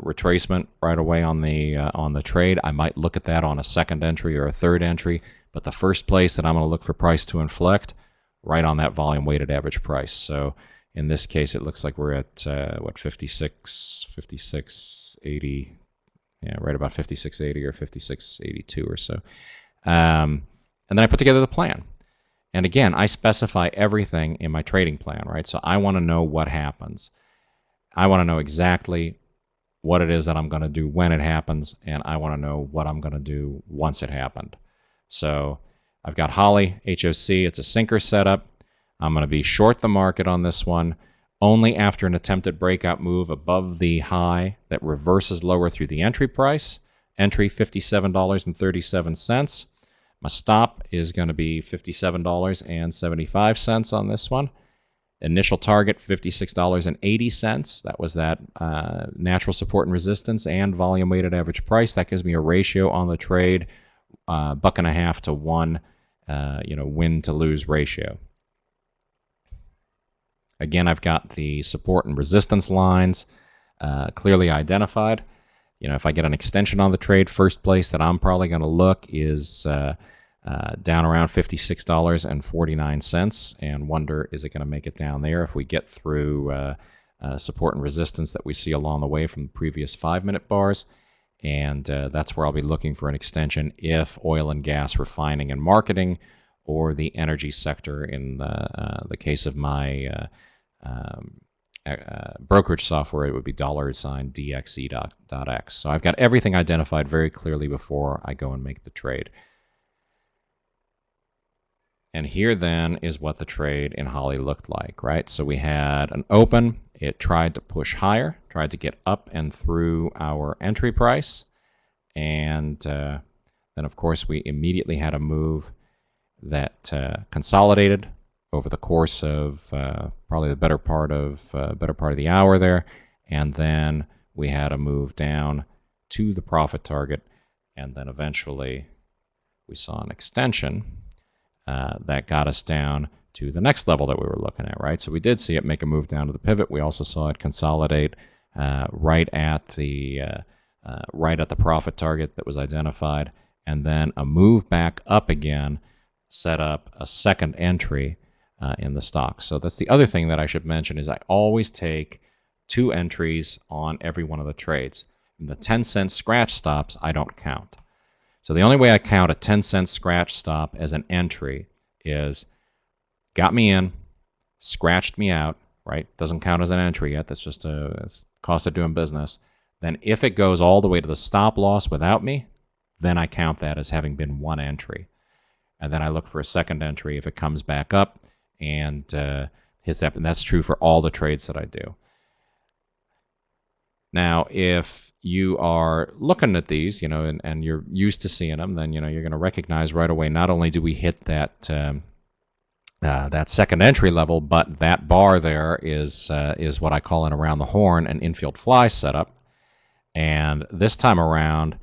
[SPEAKER 2] retracement right away on the trade, I might look at that on a second entry or a third entry. But the first place that I'm going to look for price to inflect, right on that volume weighted average price. So in this case, it looks like we're at 56.80, yeah, right about 56.80 or 56.82 or so. And then I put together the plan. And again, I specify everything in my trading plan, right? So I want to know what happens. I want to know exactly what it is that I'm going to do when it happens, and I want to know what I'm going to do once it happened. So I've got Holly, HOC. It's a sinker setup. I'm going to be short the market on this one only after an attempted breakout move above the high that reverses lower through the entry price. Entry $57.37. My stop is going to be $57.75 on this one. Initial target, $56.80. That was that natural support and resistance and volume weighted average price. That gives me a ratio on the trade, $1.50 to 1, win to lose ratio. Again, I've got the support and resistance lines clearly identified. If I get an extension on the trade, first place that I'm probably going to look is down around $56.49 and wonder, is it going to make it down there if we get through support and resistance that we see along the way from the previous 5-minute bars. And that's where I'll be looking for an extension if oil and gas refining and marketing, or the energy sector in the case of my brokerage software, it would be $DXE.X. So I've got everything identified very clearly before I go and make the trade. And here then is what the trade in Holly looked like, right? So we had an open. It tried to push higher, tried to get up and through our entry price. And then, of course, we immediately had a move that consolidated over the course of probably the better part of the hour there. And then we had a move down to the profit target. And then eventually we saw an extension that got us down to the next level that we were looking at, right? So we did see it make a move down to the pivot. We also saw it consolidate right at the profit target that was identified, and then a move back up again, set up a second entry in the stock. So that's the other thing that I should mention is I always take 2 entries on every one of the trades. And the 10-cent scratch stops I don't count. So the only way I count a 10-cent scratch stop as an entry is got me in, scratched me out, right? Doesn't count as an entry yet. That's just a cost of doing business. Then if it goes all the way to the stop loss without me, then I count that as having been 1 entry. And then I look for a second entry if it comes back up and hits that. And that's true for all the trades that I do. Now, if you are looking at these, and you're used to seeing them, then you're going to recognize right away. Not only do we hit that second entry level, but that bar there is what I call an around the horn, an infield fly setup. And this time around,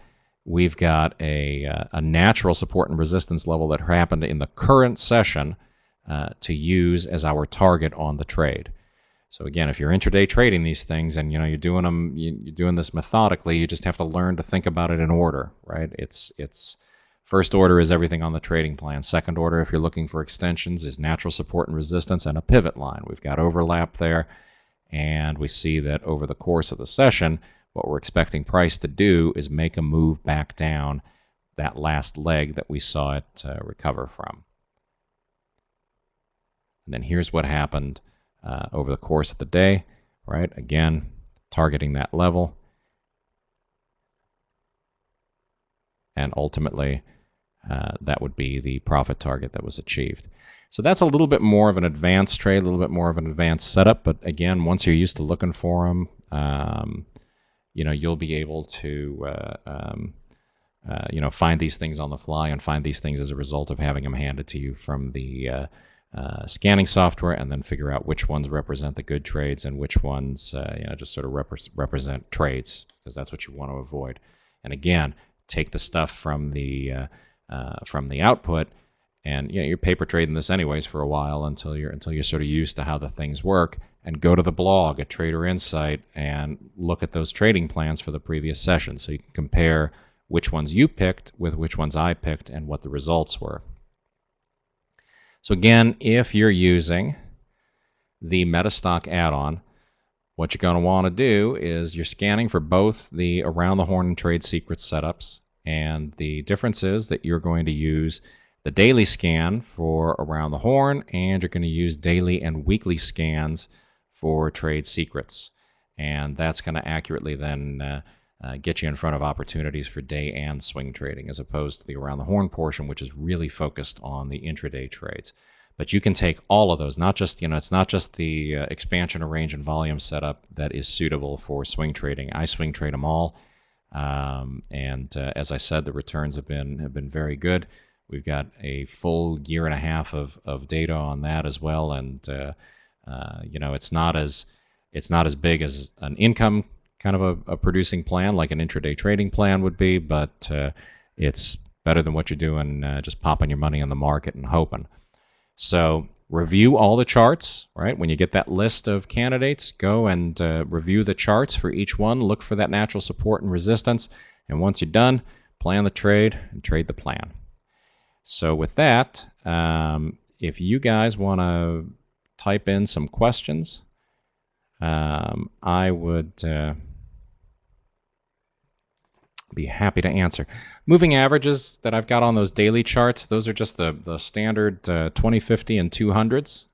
[SPEAKER 2] we've got a natural support and resistance level that happened in the current session to use as our target on the trade. So again, if you're intraday trading these things and you're doing this methodically, you just have to learn to think about it in order, right? It's first order is everything on the trading plan. Second order, if you're looking for extensions, is natural support and resistance and a pivot line. We've got overlap there, and we see that over the course of the session, what we're expecting price to do is make a move back down that last leg that we saw it recover from. And then here's what happened over the course of the day, right? Again, targeting that level. And ultimately, that would be the profit target that was achieved. So that's a little bit more of an advanced trade, a little bit more of an advanced setup. But again, once you're used to looking for them, you'll be able to find these things on the fly and find these things as a result of having them handed to you from the scanning software, and then figure out which ones represent the good trades and which ones just sort of represent trades, because that's what you want to avoid. And again, take the stuff from the output, and you're paper trading this anyways for a while until you're sort of used to how the things work, and go to the blog at Trader Insight and look at those trading plans for the previous session, so you can compare which ones you picked with which ones I picked and what the results were. So again, if you're using the MetaStock add-on, what you're going to want to do is you're scanning for both the Around the Horn and Trade Secrets setups, and the difference is that you're going to use the daily scan for Around the Horn, and you're going to use daily and weekly scans for Trade Secrets. And that's going to accurately then get you in front of opportunities for day and swing trading, as opposed to the Around the Horn portion, which is really focused on the intraday trades. But you can take all of those, not just, it's not just the expansion of range and volume setup that is suitable for swing trading. I swing trade them all. And as I said, the returns have been very good. We've got a full year and a half of data on that as well. And, it's not as big as an income kind of a producing plan like an intraday trading plan would be, but it's better than what you're doing just popping your money in the market and hoping. So review all the charts, right? When you get that list of candidates, go and review the charts for each one, look for that natural support and resistance, and once you're done, plan the trade and trade the plan. So with that, if you guys want to type in some questions, I would be happy to answer. Moving averages that I've got on those daily charts, those are just the standard 20, 50, and 200s.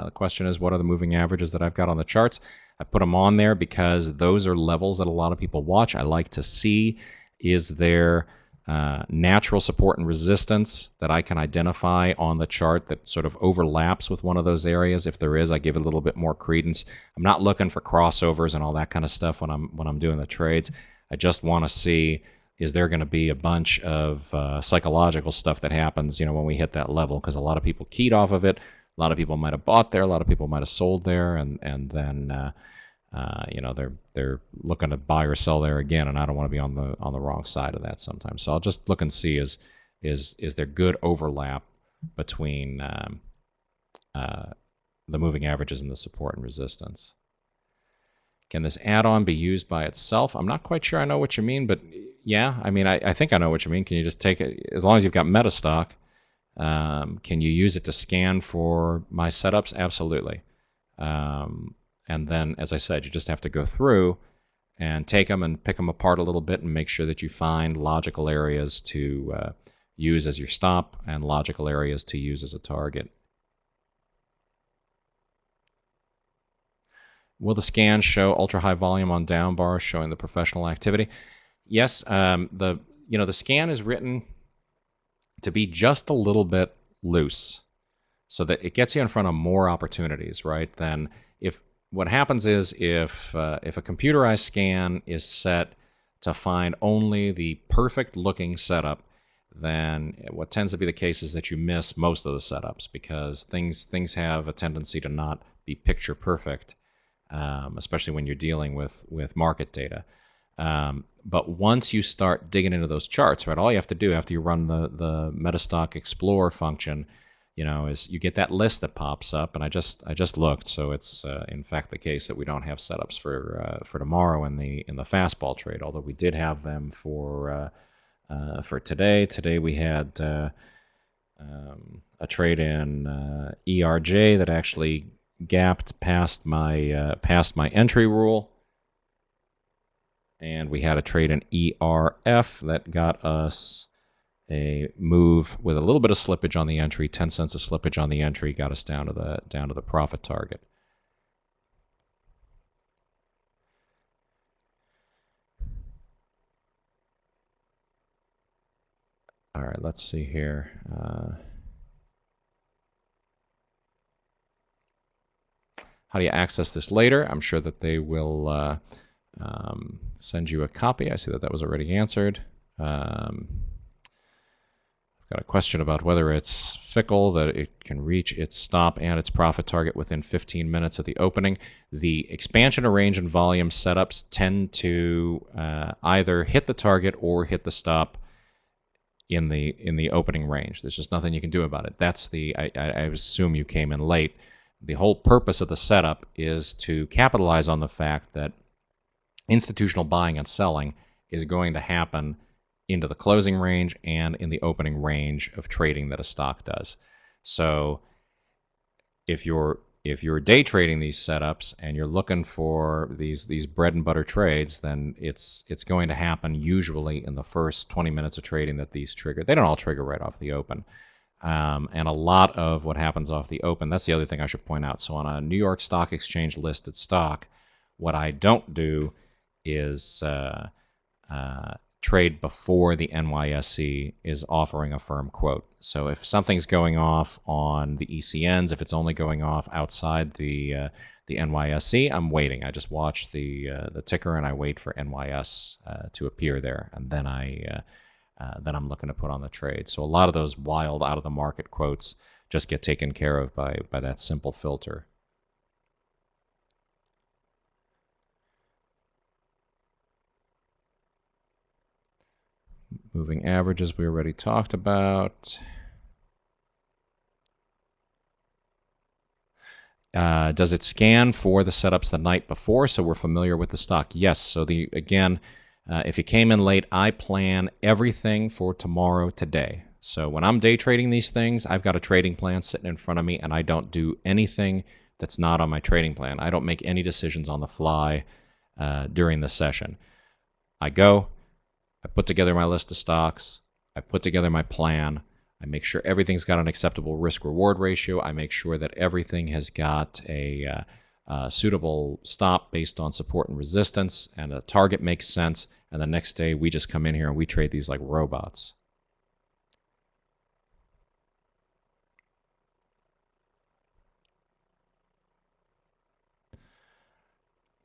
[SPEAKER 2] The question is, what are the moving averages that I've got on the charts? I put them on there because those are levels that a lot of people watch. I like to see, is there natural support and resistance that I can identify on the chart that sort of overlaps with one of those areas. If there is, I give it a little bit more credence. I'm not looking for crossovers and all that kind of stuff when I'm doing the trades. I just want to see, is there going to be a bunch of psychological stuff that happens, when we hit that level? Because a lot of people keyed off of it. A lot of people might have bought there. A lot of people might have sold there, and then they're looking to buy or sell there again, and I don't want to be on the wrong side of that sometimes. So I'll just look and see is there good overlap between the moving averages and the support and resistance. Can this add-on be used by itself? I'm not quite sure I know what you mean, but yeah, I think I know what you mean. Can you just take it, as long as you've got MetaStock, can you use it to scan for my setups? Absolutely. And then, as I said, you just have to go through and take them and pick them apart a little bit and make sure that you find logical areas to use as your stop and logical areas to use as a target. Will the scan show ultra high volume on down bars showing the professional activity? Yes, the scan is written to be just a little bit loose so that it gets you in front of more opportunities, right? Than what happens is if a computerized scan is set to find only the perfect looking setup, then what tends to be the case is that you miss most of the setups because things have a tendency to not be picture perfect, especially when you're dealing with market data. But once you start digging into those charts, right, all you have to do after you run the MetaStock Explorer function, is you get that list that pops up, and I just looked, so it's in fact the case that we don't have setups for tomorrow in the fastball trade, although we did have them for today. Today we had a trade in ERJ that actually gapped past my entry rule, and we had a trade in ERF that got us a move with a little bit of slippage on the entry. 10 cents of slippage on the entry got us down to the profit target. All right, let's see here. How do you access this later? I'm sure that they will send you a copy. I see that was already answered. Got a question about whether it's fickle, that it can reach its stop and its profit target within 15 minutes of the opening. The expansion of range and volume setups tend to either hit the target or hit the stop in the opening range. There's just nothing you can do about it. That's I assume you came in late. The whole purpose of the setup is to capitalize on the fact that institutional buying and selling is going to happen into the closing range and in the opening range of trading that a stock does. So if you're day trading these setups and you're looking for these bread and butter trades, then it's going to happen usually in the first 20 minutes of trading that these trigger. They don't all trigger right off the open. And a lot of what happens off the open, that's the other thing I should point out. So on a New York Stock Exchange listed stock, what I don't do is trade before the NYSE is offering a firm quote. So if something's going off on the ECNs, if it's only going off outside the NYSE, I'm waiting. I just watch the ticker and I wait for NYS to appear there, and then I'm looking to put on the trade. So a lot of those wild out of the market quotes just get taken care of by that simple filter. Moving averages we already talked about. Does it scan for the setups the night before so we're familiar with the stock? Yes. So if you came in late, I plan everything for tomorrow today. So when I'm day trading these things, I've got a trading plan sitting in front of me, and I don't do anything that's not on my trading plan. I don't make any decisions on the fly during the session. I go, I put together my list of stocks, I put together my plan, I make sure everything's got an acceptable risk-reward ratio. I make sure that everything has got a suitable stop based on support and resistance, and a target makes sense. And the next day, we just come in here and we trade these like robots.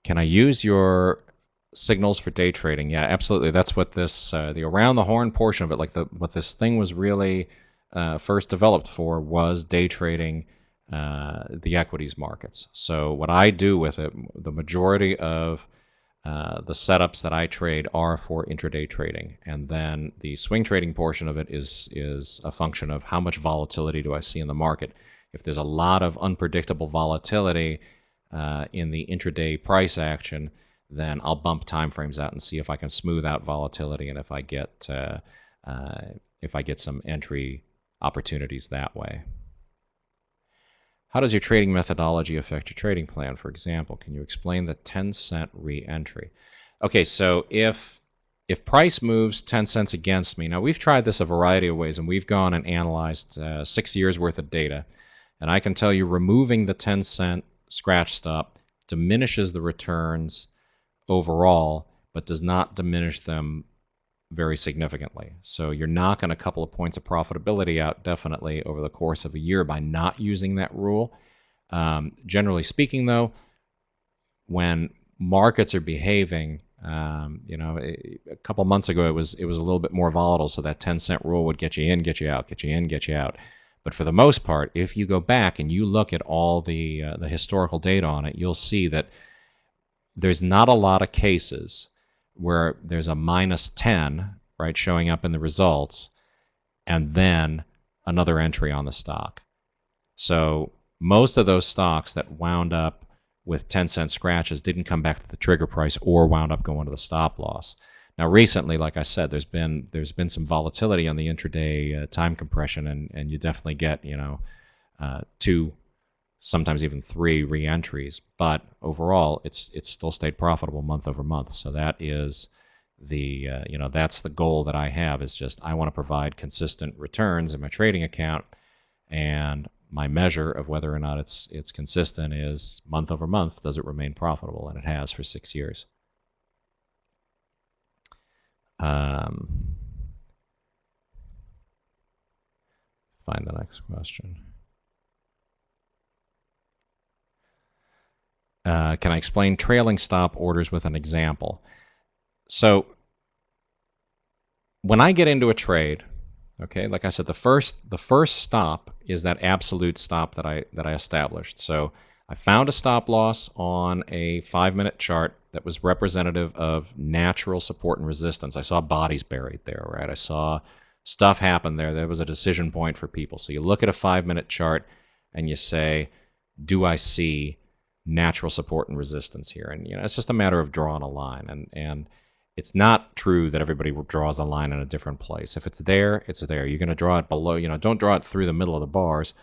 [SPEAKER 2] Can I use your signals for day trading? Yeah, absolutely. That's what this the around the horn portion of it, like what this thing was really first developed for, was day trading the equities markets. So what I do with it, the majority of the setups that I trade are for intraday trading, and then the swing trading portion of it is a function of how much volatility do I see in the market. If there's a lot of unpredictable volatility in the intraday price action, then I'll bump timeframes out and see if I can smooth out volatility, and if I get some entry opportunities that way. How does your trading methodology affect your trading plan? For example, can you explain the 10-cent re-entry? Okay, so if price moves 10 cents against me, now we've tried this a variety of ways, and we've gone and analyzed 6 years worth of data, and I can tell you removing the 10-cent scratch stop diminishes the returns overall, but does not diminish them very significantly. So you're knocking a couple of points of profitability out definitely over the course of a year by not using that rule. Generally speaking, though, when markets are behaving, a couple months ago it was a little bit more volatile, so that 10-cent rule would get you in, get you out, get you in, get you out. But for the most part, if you go back and you look at all the historical data on it, you'll see that there's not a lot of cases where there's a minus 10, right, showing up in the results, and then another entry on the stock. So most of those stocks that wound up with 10-cent scratches didn't come back to the trigger price or wound up going to the stop loss. Now, recently, like I said, there's been some volatility on the intraday time compression, and you definitely get 2, sometimes even 3 re-entries. But overall, it's still stayed profitable month over month. So that is that's the goal that I have, is just I want to provide consistent returns in my trading account, and my measure of whether or not it's consistent is month over month, does it remain profitable? And it has for 6 years. Find the next question. Can I explain trailing stop orders with an example? So when I get into a trade, okay, like I said, the first stop is that absolute stop that I established. So I found a stop loss on a 5-minute chart that was representative of natural support and resistance. I saw bodies buried there, right? I saw stuff happen there. There was a decision point for people. So you look at a 5-minute chart and you say, do I see natural support and resistance here? And it's just a matter of drawing a line. And it's not true that everybody draws a line in a different place. If it's there, it's there. You're going to draw it below. Don't draw it through the middle of the bars.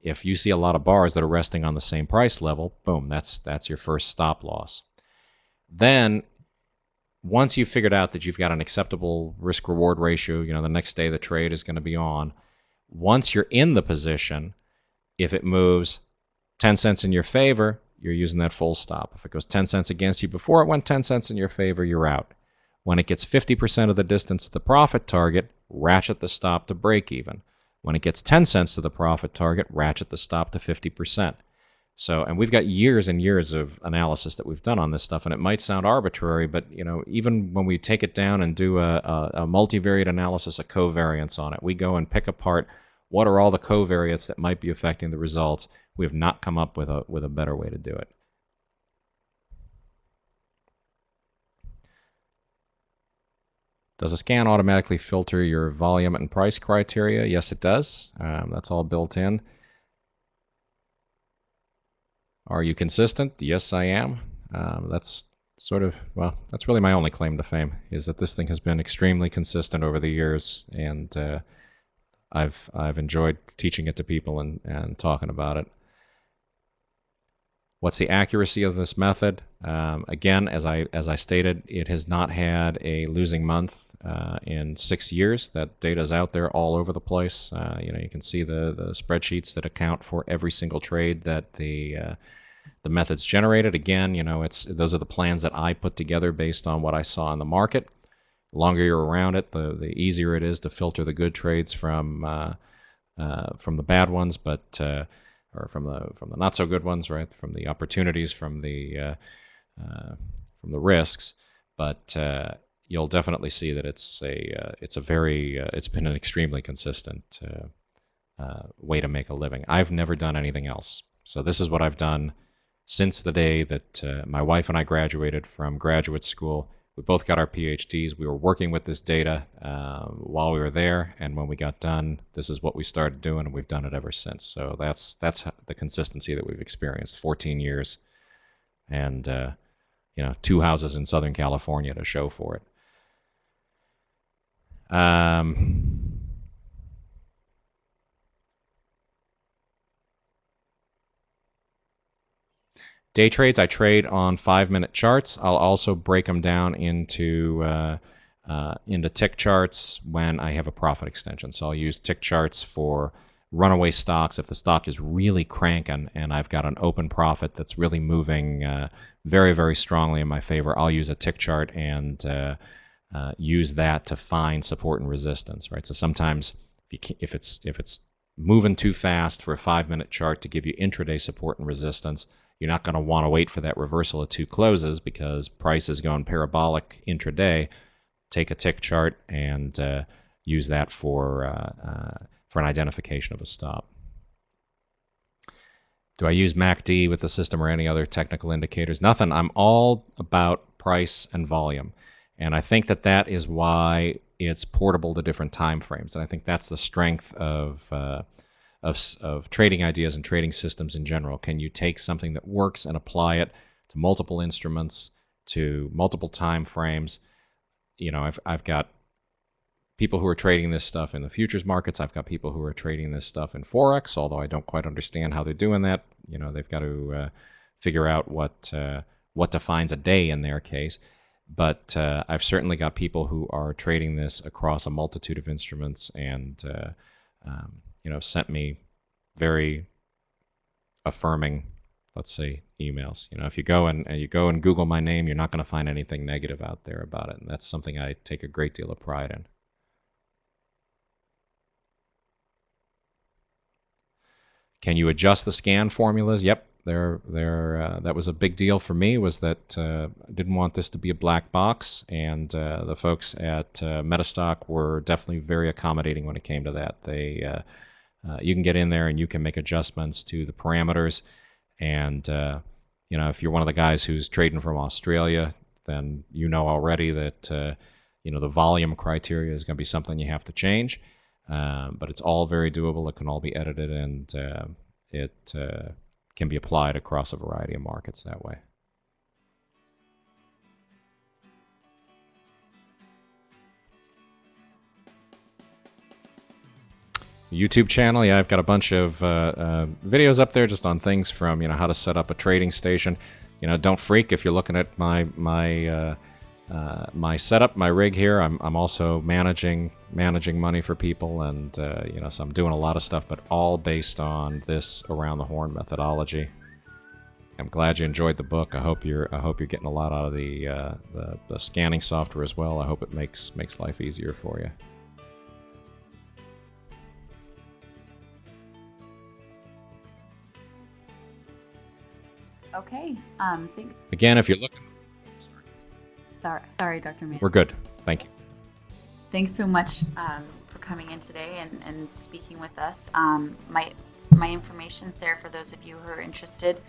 [SPEAKER 2] If you see a lot of bars that are resting on the same price level, boom, that's your first stop loss. Then, once you've figured out that you've got an acceptable risk-reward ratio, the next day the trade is going to be on. Once you're in the position, if it moves 10 cents in your favor, you're using that full stop. If it goes 10 cents against you before it went 10 cents in your favor, you're out. When it gets 50% of the distance to the profit target, ratchet the stop to break even. When it gets 10 cents to the profit target, ratchet the stop to 50%. So, and we've got years and years of analysis that we've done on this stuff, and it might sound arbitrary, but even when we take it down and do a multivariate analysis of covariance on it, we go and pick apart what are all the covariates that might be affecting the results. We have not come up with a better way to do it. Does a scan automatically filter your volume and price criteria? Yes, it does. That's all built in. Are you consistent? Yes, I am. That's that's really my only claim to fame, is that this thing has been extremely consistent over the years, and I've enjoyed teaching it to people and talking about it. What's the accuracy of this method? Again, as I stated, it has not had a losing month in 6 years. That data is out there all over the place. You can see the spreadsheets that account for every single trade that the method's generated. Again, those are the plans that I put together based on what I saw in the market. The longer you're around it, the easier it is to filter the good trades from the bad ones, or from the not so good ones, right? From the opportunities, from the risks. But you'll definitely see that it's been an extremely consistent way to make a living. I've never done anything else. So this is what I've done since the day that my wife and I graduated from graduate school. We both got our PhDs. We were working with this data while we were there, and when we got done, this is what we started doing, and we've done it ever since. So that's the consistency that we've experienced. 14 years, and 2 houses in Southern California to show for it. Day trades, I trade on 5-minute charts. I'll also break them down into tick charts when I have a profit extension. So I'll use tick charts for runaway stocks. If the stock is really cranking and I've got an open profit that's really moving very, very strongly in my favor, I'll use a tick chart and use that to find support and resistance. Right. So sometimes if it's moving too fast for a 5-minute chart to give you intraday support and resistance, you're not going to want to wait for that reversal of 2 closes because price is going parabolic intraday. Take a tick chart and use that for an identification of a stop. Do I use MACD with the system or any other technical indicators? Nothing. I'm all about price and volume. And I think that is why it's portable to different time frames. And I think that's the strength of trading ideas and trading systems in general. Can you take something that works and apply it to multiple instruments, to multiple time frames? I've got people who are trading this stuff in the futures markets. I've got people who are trading this stuff in Forex, although I don't quite understand how they're doing that. They've got to figure out what defines a day in their case. But I've certainly got people who are trading this across a multitude of instruments and sent me very affirming, let's say, emails. If you go and Google my name, you're not going to find anything negative out there about it, and that's something I take a great deal of pride in. Can you adjust the scan formulas? Yep, that was a big deal for me. Was that I didn't want this to be a black box, and the folks at MetaStock were definitely very accommodating when it came to that. You can get in there and you can make adjustments to the parameters. And, if you're one of the guys who's trading from Australia, then already that, the volume criteria is going to be something you have to change. But it's all very doable. It can all be edited, and it can be applied across a variety of markets that way. YouTube channel, yeah, I've got a bunch of videos up there just on things from how to set up a trading station. Don't freak if you're looking at my setup, my rig here. I'm also managing money for people, and so I'm doing a lot of stuff, but all based on this around the horn methodology. I'm glad you enjoyed the book. I hope you're getting a lot out of the scanning software as well. I hope it makes life easier for you.
[SPEAKER 1] Okay, thanks.
[SPEAKER 2] Again, if you're looking...
[SPEAKER 1] Sorry, Dr. Manz.
[SPEAKER 2] We're good. Thank you.
[SPEAKER 1] Thanks so much for coming in today and speaking with us. My information's there for those of you who are interested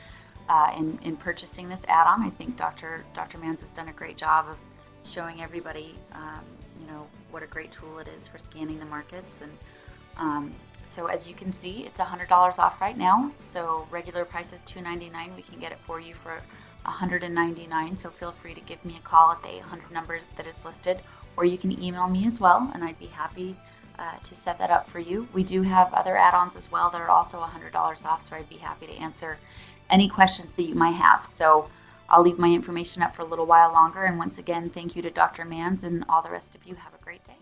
[SPEAKER 1] in purchasing this add-on. I think Dr. Manz has done a great job of showing everybody, what a great tool it is for scanning the markets. And so as you can see, it's $100 off right now. So regular price is $299. We can get it for you for $199. So feel free to give me a call at the 800 number that is listed, or you can email me as well, and I'd be happy to set that up for you. We do have other add-ons as well that are also $100 off, so I'd be happy to answer any questions that you might have. So I'll leave my information up for a little while longer. And once again, thank you to Dr. Manz, and all the rest of you have a great day.